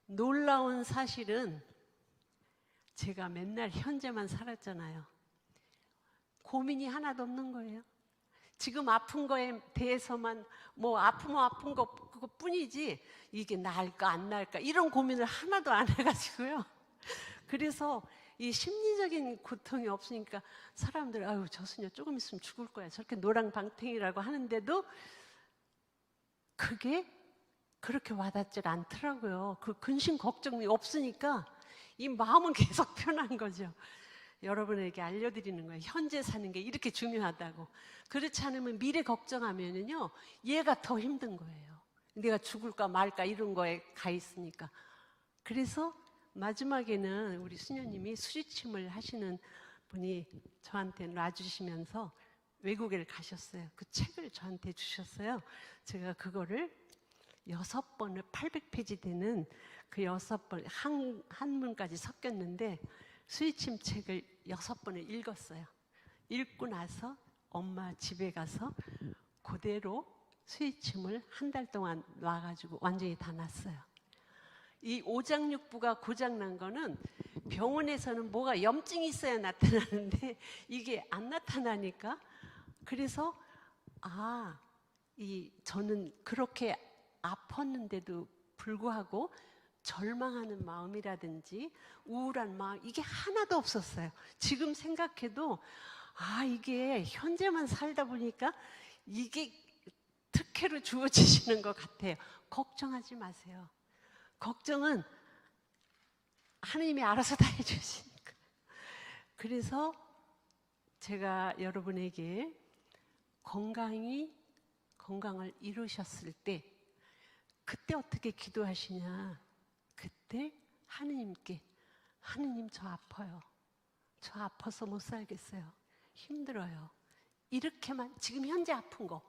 놀라운 사실은 제가 맨날 현재만 살았잖아요. 고민이 하나도 없는 거예요. 지금 아픈 거에 대해서만 아프면 아픈 거 그것뿐이지 이게 나을까 안 나을까 이런 고민을 하나도 안 해가지고요. 그래서 이 심리적인 고통이 없으니까 사람들 아유 저 수녀 조금 있으면 죽을 거야 저렇게 노랑방탱이라고 하는데도 그게 그렇게 와닿질 않더라고요. 그 근심 걱정이 없으니까 이 마음은 계속 편한 거죠. 여러분에게 알려드리는 거예요. 현재 사는 게 이렇게 중요하다고. 그렇지 않으면 미래 걱정하면은요, 얘가 더 힘든 거예요. 내가 죽을까 말까 이런 거에 가 있으니까. 그래서 마지막에는 우리 수녀님이 수지침을 하시는 분이 저한테 놔주시면서 외국에 가셨어요. 그 책을 저한테 주셨어요. 제가 그거를 6번을 800페이지 되는 그 6번 한문까지 섞였는데 수지침 책을 6번을 읽었어요. 읽고 나서 엄마 집에 가서 그대로 수지침을 한 달 동안 놔가지고 완전히 다 놨어요. 이 오장육부가 고장난 거는 병원에서는 뭐가 염증이 있어야 나타나는데 이게 안 나타나니까, 그래서 저는 그렇게 아팠는데도 불구하고 절망하는 마음이라든지 우울한 마음, 이게 하나도 없었어요. 지금 생각해도 이게 현재만 살다 보니까 이게 특혜로 주어지시는 것 같아요. 걱정하지 마세요. 걱정은 하나님이 알아서 다 해주시니까. 그래서 제가 여러분에게 건강을 이루셨을 때 그때 어떻게 기도하시냐, 그때 하느님께, 하느님 저 아파요, 저 아파서 못 살겠어요, 힘들어요, 이렇게만, 지금 현재 아픈 거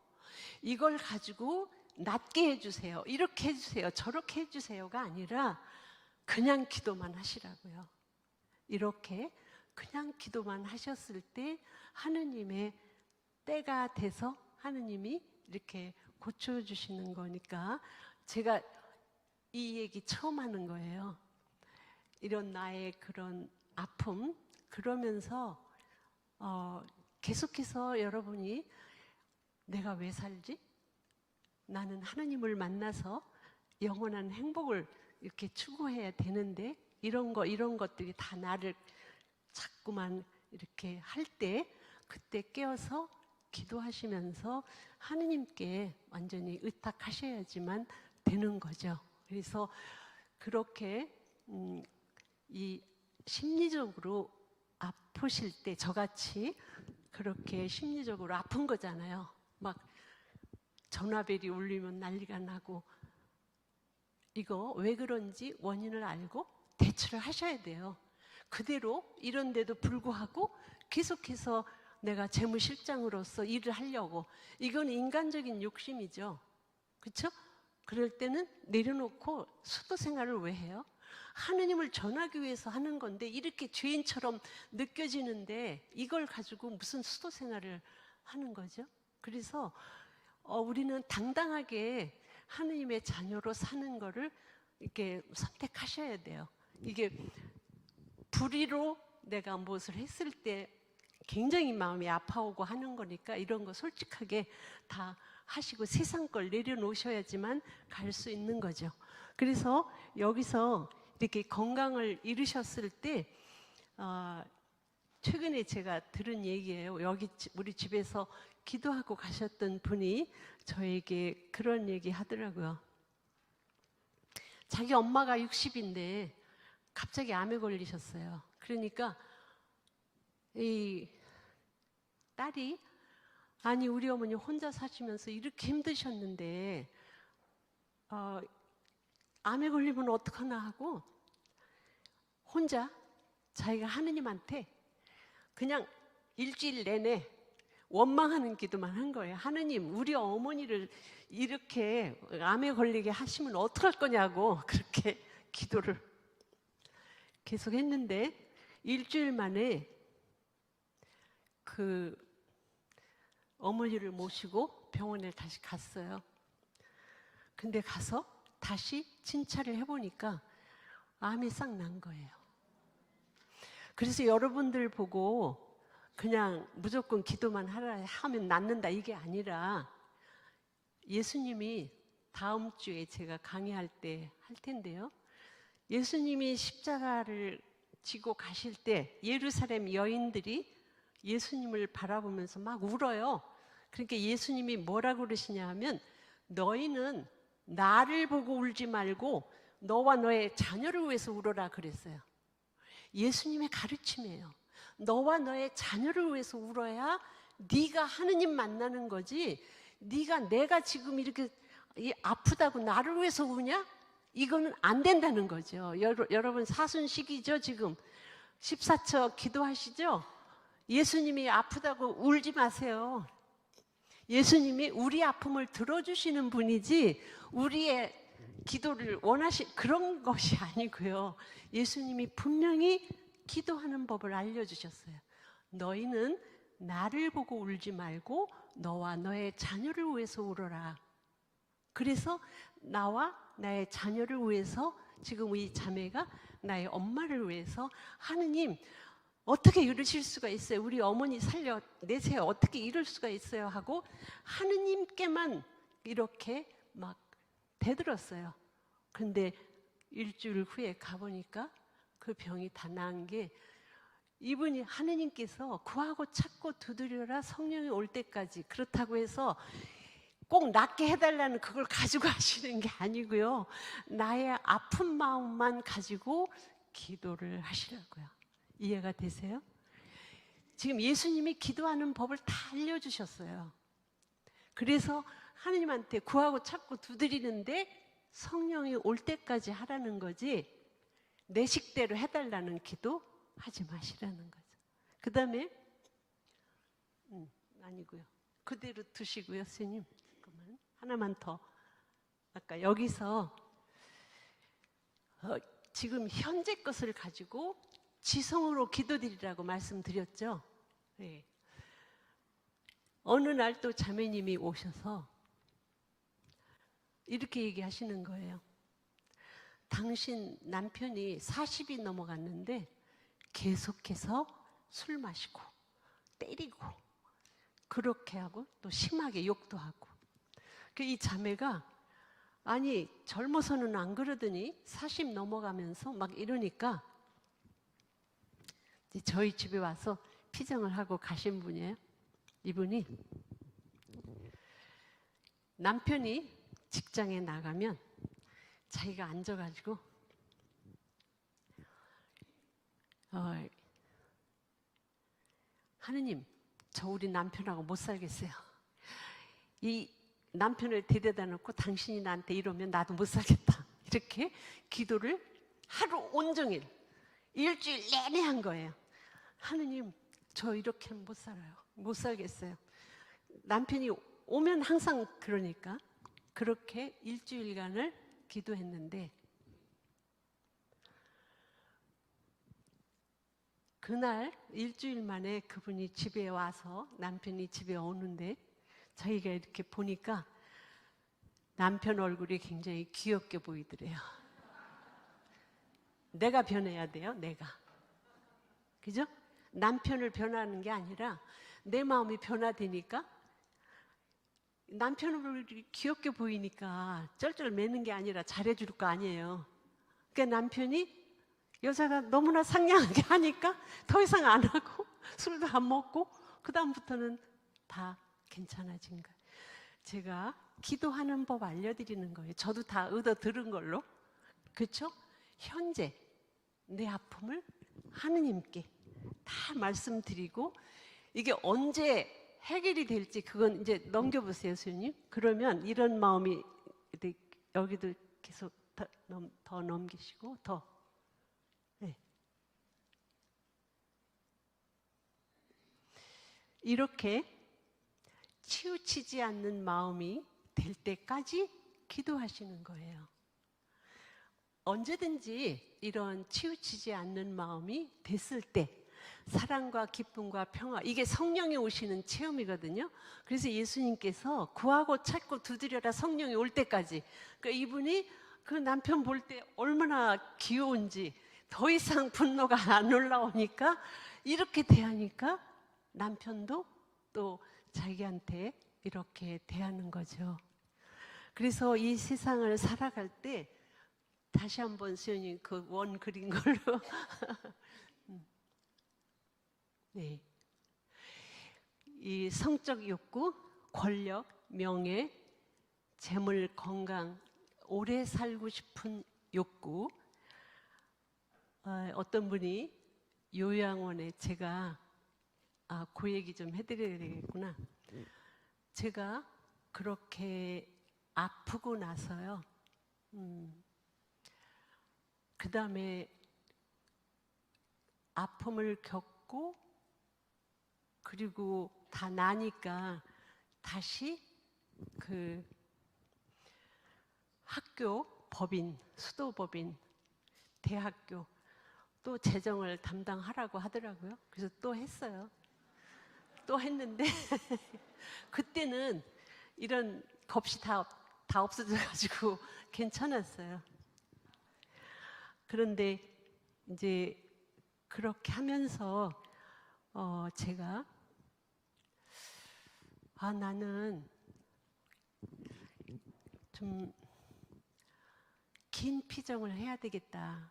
이걸 가지고 낫게 해주세요, 이렇게 해주세요, 저렇게 해주세요가 아니라 그냥 기도만 하시라고요. 이렇게 그냥 기도만 하셨을 때 하느님의 때가 돼서 하느님이 이렇게 고쳐주시는 거니까, 제가 이 얘기 처음 하는 거예요. 이런 나의 그런 아픔, 그러면서 계속해서 여러분이 내가 왜 살지? 나는 하느님을 만나서 영원한 행복을 이렇게 추구해야 되는데 이런 것들이 다 나를 자꾸만 이렇게 할 때, 그때 깨어서 기도하시면서 하느님께 완전히 의탁하셔야지만 되는 거죠. 그래서 그렇게 이 심리적으로 아프실 때, 저같이 그렇게 심리적으로 아픈 거잖아요. 막 전화벨이 울리면 난리가 나고, 이거 왜 그런지 원인을 알고 대처를 하셔야 돼요. 그대로 이런데도 불구하고 계속해서 내가 재무실장으로서 일을 하려고, 이건 인간적인 욕심이죠. 그렇죠? 그럴 때는 내려놓고 수도 생활을 왜 해요? 하느님을 전하기 위해서 하는 건데 이렇게 죄인처럼 느껴지는데 이걸 가지고 무슨 수도 생활을 하는 거죠? 그래서 우리는 당당하게 하느님의 자녀로 사는 거를 이렇게 선택하셔야 돼요. 이게 불의로 내가 무엇을 했을 때 굉장히 마음이 아파오고 하는 거니까 이런 거 솔직하게 다 하시고 세상 걸 내려놓으셔야지만 갈 수 있는 거죠. 그래서 여기서 이렇게 건강을 잃으셨을 때 최근에 제가 들은 얘기예요. 여기 우리 집에서 기도하고 가셨던 분이 저에게 그런 얘기 하더라고요. 자기 엄마가 60인데 갑자기 암에 걸리셨어요. 그러니까 이 딸이, 아니 우리 어머니 혼자 사시면서 이렇게 힘드셨는데 암에 걸리면 어떡하나 하고 혼자 자기가 하느님한테 그냥 일주일 내내 원망하는 기도만 한 거예요. 하느님, 우리 어머니를 이렇게 암에 걸리게 하시면 어떡할 거냐고 그렇게 기도를 계속 했는데 일주일 만에 그 어머니를 모시고 병원에 다시 갔어요. 근데 가서 다시 진찰을 해보니까 암이 싹 난 거예요. 그래서 여러분들 보고 그냥 무조건 기도만 하라 하면 낫는다 이게 아니라, 예수님이 다음 주에 제가 강의할 때 할 텐데요, 예수님이 십자가를 지고 가실 때 예루살렘 여인들이 예수님을 바라보면서 막 울어요. 그러니까 예수님이 뭐라고 그러시냐 하면 너희는 나를 보고 울지 말고 너와 너의 자녀를 위해서 울어라 그랬어요. 예수님의 가르침이에요. 너와 너의 자녀를 위해서 울어야 네가 하느님 만나는 거지, 내가 지금 이렇게 아프다고 나를 위해서 우냐? 이거는 안 된다는 거죠. 여러분 사순식이죠. 지금 14처 기도하시죠? 예수님이 아프다고 울지 마세요. 예수님이 우리 아픔을 들어주시는 분이지 우리의 기도를 그런 것이 아니고요. 예수님이 분명히 기도하는 법을 알려주셨어요. 너희는 나를 보고 울지 말고 너와 너의 자녀를 위해서 울어라. 그래서 나와 나의 자녀를 위해서, 지금 이 자매가 나의 엄마를 위해서 하느님 어떻게 이러실 수가 있어요? 우리 어머니 살려내세요. 어떻게 이럴 수가 있어요? 하고 하느님께만 이렇게 막 대들었어요. 근데 일주일 후에 가보니까 그 병이 다 나은 게, 이분이 하느님께서 구하고 찾고 두드려라 성령이 올 때까지, 그렇다고 해서 꼭 낫게 해달라는 그걸 가지고 하시는 게 아니고요. 나의 아픈 마음만 가지고 기도를 하시라고요. 이해가 되세요? 지금 예수님이 기도하는 법을 다 알려주셨어요. 그래서 하느님한테 구하고 찾고 두드리는데 성령이 올 때까지 하라는 거지, 내 식대로 해달라는 기도 하지 마시라는 거죠. 그 다음에 아니고요. 그대로 두시고요. 스님 잠깐만, 하나만 더. 아까 여기서 지금 현재 것을 가지고 지성으로 기도드리라고 말씀드렸죠. 네. 어느 날 또 자매님이 오셔서 이렇게 얘기하시는 거예요. 당신 남편이 40이 넘어갔는데 계속해서 술 마시고 때리고 그렇게 하고 또 심하게 욕도 하고, 이 자매가 아니 젊어서는 안 그러더니 40 넘어가면서 막 이러니까 이제 저희 집에 와서 피정을 하고 가신 분이에요. 이분이 남편이 직장에 나가면 자기가 앉아가지고 하느님, 저 우리 남편하고 못 살겠어요. 이 남편을 데려다 놓고 당신이 나한테 이러면 나도 못 살겠다. 이렇게 기도를 하루 온종일 일주일 내내 한 거예요. 하느님, 저 이렇게 못 살아요. 못 살겠어요. 남편이 오면 항상 그러니까 그렇게 일주일간을 기도했는데, 그날 일주일 만에 그분이 집에 와서, 남편이 집에 오는데 자기가 이렇게 보니까 남편 얼굴이 굉장히 귀엽게 보이더래요. 내가 변해야 돼요. 내가. 그죠? 남편을 변하는 게 아니라 내 마음이 변화되니까, 남편 얼굴이 귀엽게 보이니까 쩔쩔 매는 게 아니라 잘해줄 거 아니에요. 그러니까 남편이 여자가 너무나 상냥하게 하니까 더 이상 안 하고 술도 안 먹고 그 다음부터는 다 괜찮아진 거예요. 제가 기도하는 법 알려드리는 거예요. 저도 다 얻어 들은 걸로. 그렇죠? 현재 내 아픔을 하느님께 다 말씀드리고, 이게 언제 해결이 될지 그건 이제 넘겨보세요, 스님. 그러면 이런 마음이 여기도 계속 더 넘기시고 더. 네. 이렇게 치우치지 않는 마음이 될 때까지 기도하시는 거예요. 언제든지 이런 치우치지 않는 마음이 됐을 때 사랑과 기쁨과 평화, 이게 성령이 오시는 체험이거든요. 그래서 예수님께서 구하고 찾고 두드려라 성령이 올 때까지, 그러니까 이분이 그 남편 볼 때 얼마나 귀여운지 더 이상 분노가 안 올라오니까 이렇게 대하니까 남편도 또 자기한테 이렇게 대하는 거죠. 그래서 이 세상을 살아갈 때 다시 한번 수연이 그 원 그린 걸로 네. 이 성적 욕구, 권력, 명예, 재물, 건강, 오래 살고 싶은 욕구. 어떤 분이 요양원에 제가 그 얘기 좀 해드려야 되겠구나. 제가 그렇게 아프고 나서요. 그 다음에 아픔을 겪고 그리고 다 나니까 다시 그 학교 법인, 수도법인, 대학교 또 재정을 담당하라고 하더라고요. 그래서 또 했어요. 또 했는데 그때는 이런 겁이 다 없어져가지고 괜찮았어요. 그런데 이제 그렇게 하면서 제가 나는 좀 긴 피정을 해야 되겠다.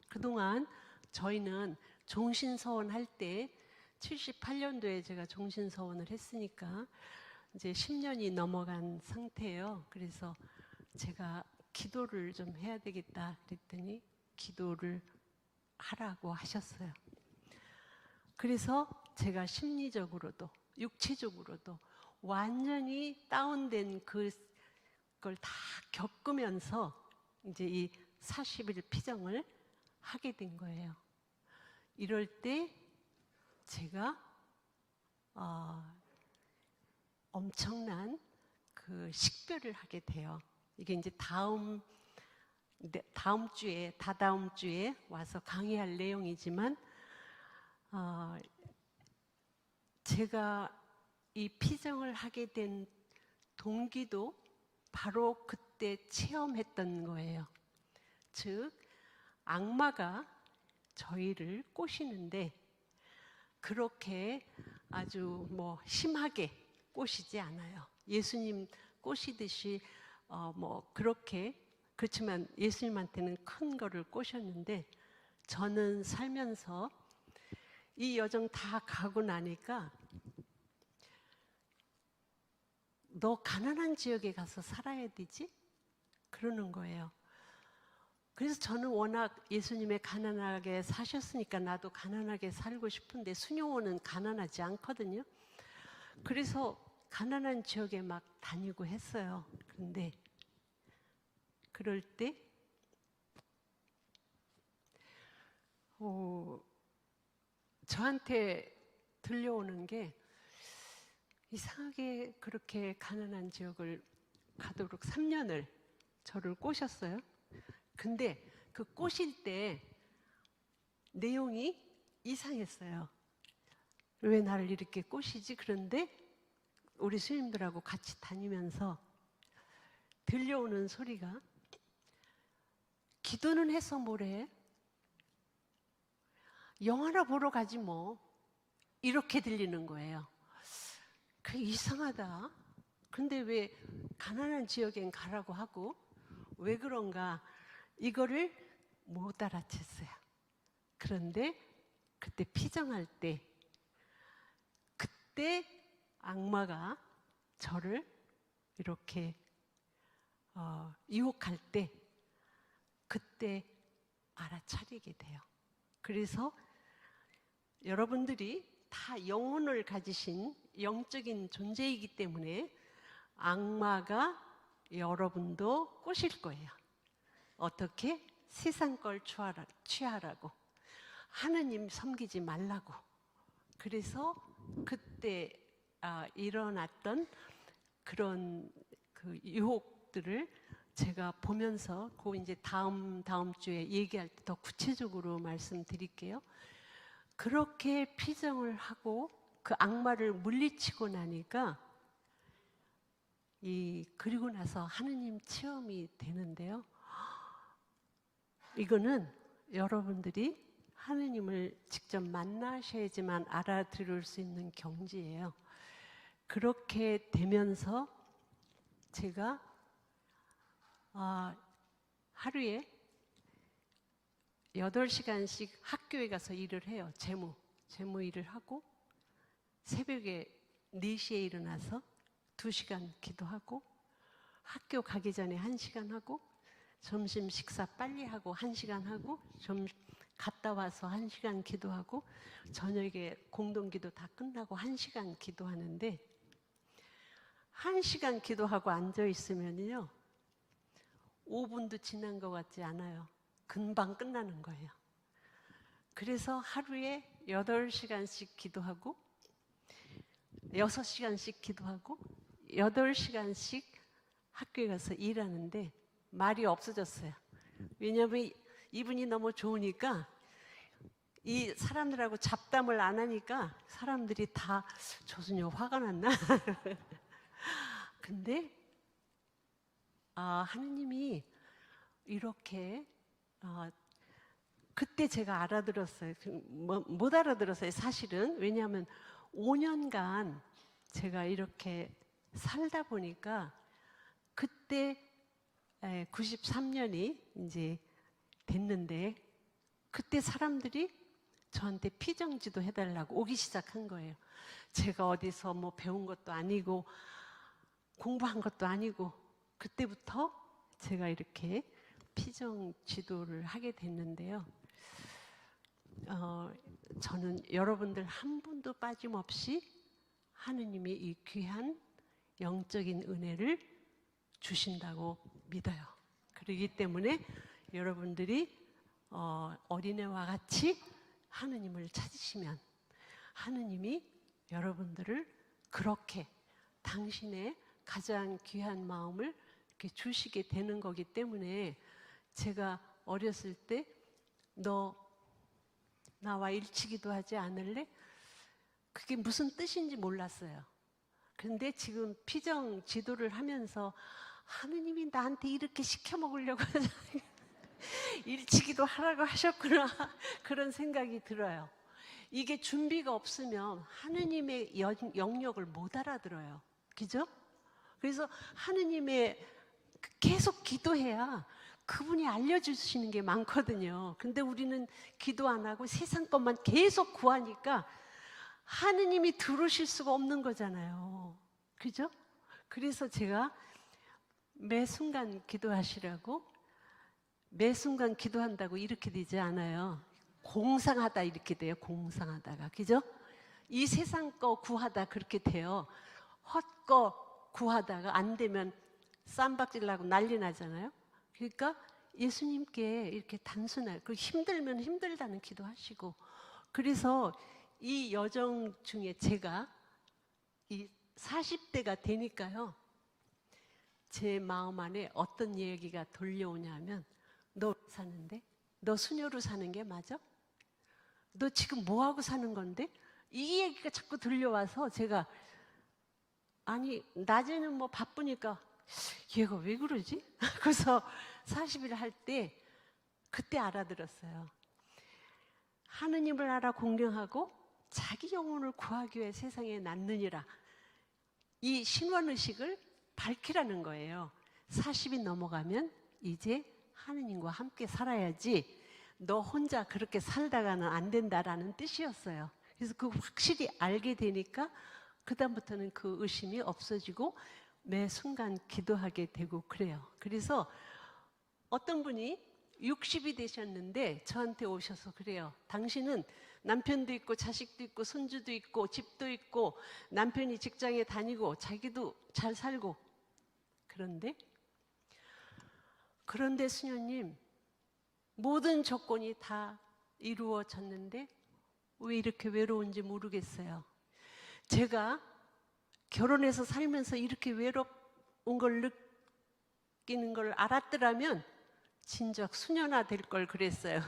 그동안 저희는 종신서원 할 때 78년도에 제가 종신서원을 했으니까 이제 10년이 넘어간 상태예요. 그래서 제가 기도를 좀 해야 되겠다 그랬더니 기도를 하라고 하셨어요. 그래서 제가 심리적으로도 육체적으로도 완전히 다운된 그걸 다 겪으면서 이제 이 40일 피정을 하게 된 거예요. 이럴 때 제가 엄청난 그 식별을 하게 돼요. 이게 이제 다다음 주에 와서 강의할 내용이지만 제가 이 피정을 하게 된 동기도 바로 그때 체험했던 거예요. 즉 악마가 저희를 꼬시는데 그렇게 아주 심하게 꼬시지 않아요. 예수님 꼬시듯이 그렇지만 예수님한테는 큰 거를 꼬셨는데 저는 살면서 이 여정 다 가고 나니까 너 가난한 지역에 가서 살아야 되지? 그러는 거예요. 그래서 저는 워낙 예수님의 가난하게 사셨으니까 나도 가난하게 살고 싶은데 순영호는 가난하지 않거든요. 그래서 가난한 지역에 막 다니고 했어요. 그런데 그럴 때 저한테 들려오는 게 이상하게 그렇게 가난한 지역을 가도록 3년을 저를 꼬셨어요. 근데 그 꼬실 때 내용이 이상했어요. 왜 나를 이렇게 꼬시지? 그런데 우리 스님들하고 같이 다니면서 들려오는 소리가 기도는 해서 뭐래? 영화나 보러 가지 뭐. 이렇게 들리는 거예요. 그 이상하다. 근데 왜 가난한 지역엔 가라고 하고 왜 그런가 이거를 못 알아챘어요. 그런데 그때 피정할 때 그때 악마가 저를 이렇게 유혹할 때 그때 알아차리게 돼요. 그래서 여러분들이 다 영혼을 가지신 영적인 존재이기 때문에 악마가 여러분도 꼬실 거예요. 어떻게? 세상 걸 취하라고. 하느님 섬기지 말라고. 그래서 그때 일어났던 그런 그 유혹들을 제가 보면서 이제 다음 주에 얘기할 때 더 구체적으로 말씀드릴게요. 그렇게 피정을 하고 그 악마를 물리치고 나니까 그리고 나서 하느님 체험이 되는데요. 이거는 여러분들이 하느님을 직접 만나셔야지만 알아들을 수 있는 경지예요. 그렇게 되면서 제가 하루에 8시간씩 학교에 가서 일을 해요. 재무 일을 하고 새벽에 4시에 일어나서 2시간 기도하고 학교 가기 전에 1시간 하고, 점심 식사 빨리 하고 1시간 하고, 좀 갔다 와서 1시간 기도하고, 저녁에 공동기도 다 끝나고 1시간 기도하는데, 1시간 기도하고 앉아 있으면요 5분도 지난 것 같지 않아요. 금방 끝나는 거예요. 그래서 하루에 8시간씩 기도하고 6시간씩 기도하고 8시간씩 학교에 가서 일하는데 말이 없어졌어요. 왜냐하면 이분이 너무 좋으니까, 이 사람들하고 잡담을 안 하니까 사람들이 다 조순이 화가 났나? 근데 하느님이 이렇게 그때 제가 알아들었어요. 못 알아들었어요, 사실은. 왜냐하면 5년간 제가 이렇게 살다 보니까, 그때 93년이 이제 됐는데, 그때 사람들이 저한테 피정지도 해달라고 오기 시작한 거예요. 제가 어디서 뭐 배운 것도 아니고 공부한 것도 아니고, 그때부터 제가 이렇게 피정 지도를 하게 됐는데요. 저는 여러분들 한 분도 빠짐없이 하느님이 이 귀한 영적인 은혜를 주신다고 믿어요. 그렇기 때문에 여러분들이 어린애와 같이 하느님을 찾으시면 하느님이 여러분들을 그렇게 당신의 가장 귀한 마음을 이렇게 주시게 되는 거기 때문에, 제가 어렸을 때 너 나와 일치기도 하지 않을래? 그게 무슨 뜻인지 몰랐어요. 근데 지금 피정 지도를 하면서 하느님이 나한테 이렇게 시켜 먹으려고 일치기도 하라고 하셨구나, 그런 생각이 들어요. 이게 준비가 없으면 하느님의 영역을 못 알아들어요. 그죠? 그래서 하느님의 계속 기도해야 그분이 알려주시는 게 많거든요. 근데 우리는 기도 안 하고 세상 것만 계속 구하니까 하느님이 들으실 수가 없는 거잖아요. 그죠? 그래서 제가 매 순간 기도하시라고, 매 순간 기도한다고 이렇게 되지 않아요. 공상하다 이렇게 돼요. 공상하다가. 그죠? 이 세상 거 구하다 그렇게 돼요. 헛거 구하다가 안 되면 쌈박질나고 난리 나잖아요. 그러니까 예수님께 이렇게 단순하게, 힘들면 힘들다는 기도하시고. 그래서 이 여정 중에 제가 이 40대가 되니까요, 제 마음 안에 어떤 얘기가 돌려오냐면, 너 사는데? 너 수녀로 사는 게 맞아? 너 지금 뭐하고 사는 건데? 이 얘기가 자꾸 들려와서 제가, 아니 낮에는 뭐 바쁘니까 얘가 왜 그러지? 그래서 40일 할 때 그때 알아들었어요. 하느님을 알아 공경하고 자기 영혼을 구하기 위해 세상에 났느니라. 이 신원의식을 밝히라는 거예요. 40이 넘어가면 이제 하느님과 함께 살아야지, 너 혼자 그렇게 살다가는 안 된다라는 뜻이었어요. 그래서 그 확실히 알게 되니까 그다음부터는 그 의심이 없어지고 매 순간 기도하게 되고 그래요. 그래서 어떤 분이 60이 되셨는데 저한테 오셔서 그래요. 당신은 남편도 있고 자식도 있고 손주도 있고 집도 있고 남편이 직장에 다니고 자기도 잘 살고, 그런데 수녀님, 모든 조건이 다 이루어졌는데 왜 이렇게 외로운지 모르겠어요. 제가 결혼해서 살면서 이렇게 외로운 걸 느끼는 걸 알았더라면 진작 수녀나 될 걸 그랬어요.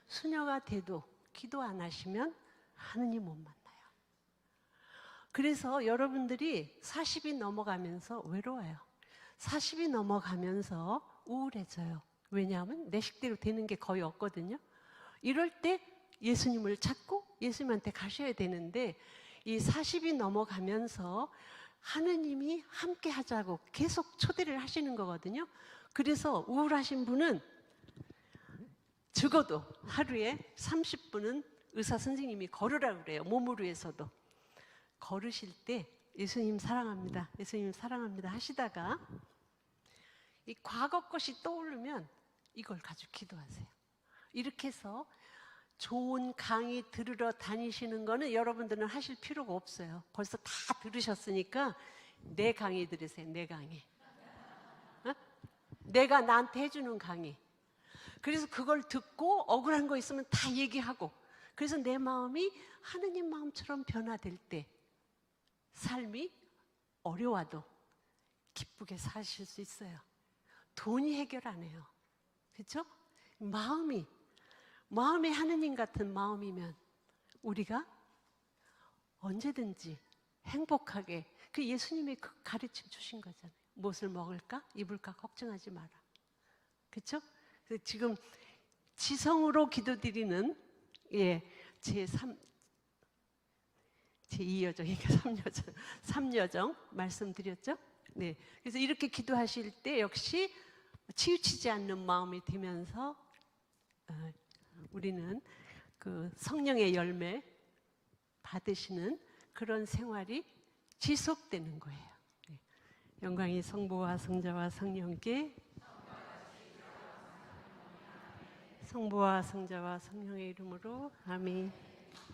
수녀가 돼도 기도 안 하시면 하느님 못 만나요. 그래서 여러분들이 40이 넘어가면서 외로워요. 40이 넘어가면서 우울해져요. 왜냐하면 내 식대로 되는 게 거의 없거든요. 이럴 때 예수님을 찾고 예수님한테 가셔야 되는데, 이 40이 넘어가면서 하느님이 함께 하자고 계속 초대를 하시는 거거든요. 그래서 우울하신 분은 적어도 하루에 30분은 의사 선생님이 걸으라고 그래요. 몸을 위해서도. 걸으실 때 예수님 사랑합니다. 예수님 사랑합니다 하시다가 이 과거 것이 떠오르면 이걸 가지고 기도하세요. 이렇게 해서 좋은 강의 들으러 다니시는 거는 여러분들은 하실 필요가 없어요. 벌써 다 들으셨으니까 내 강의 들으세요. 내 강의. 어? 내가 나한테 해주는 강의. 그래서 그걸 듣고 억울한 거 있으면 다 얘기하고, 그래서 내 마음이 하느님 마음처럼 변화될 때 삶이 어려워도 기쁘게 사실 수 있어요. 돈이 해결 안 해요. 그렇죠? 마음이 하느님 같은 마음이면 우리가 언제든지 행복하게, 그 예수님이 그 가르침 주신 거잖아요. 무엇을 먹을까 입을까 걱정하지 마라. 그렇죠? 그래서 지금 지성으로 기도드리는 제2여정이니까 3여정 말씀드렸죠? 네. 그래서 이렇게 기도하실 때 역시 치우치지 않는 마음이 되면서 우리는 그 성령의 열매 받으시는 그런 생활이 지속되는 거예요. 네. 영광이 성부와 성자와 성령께, 성부와 성자와 성령의 이름으로 아멘.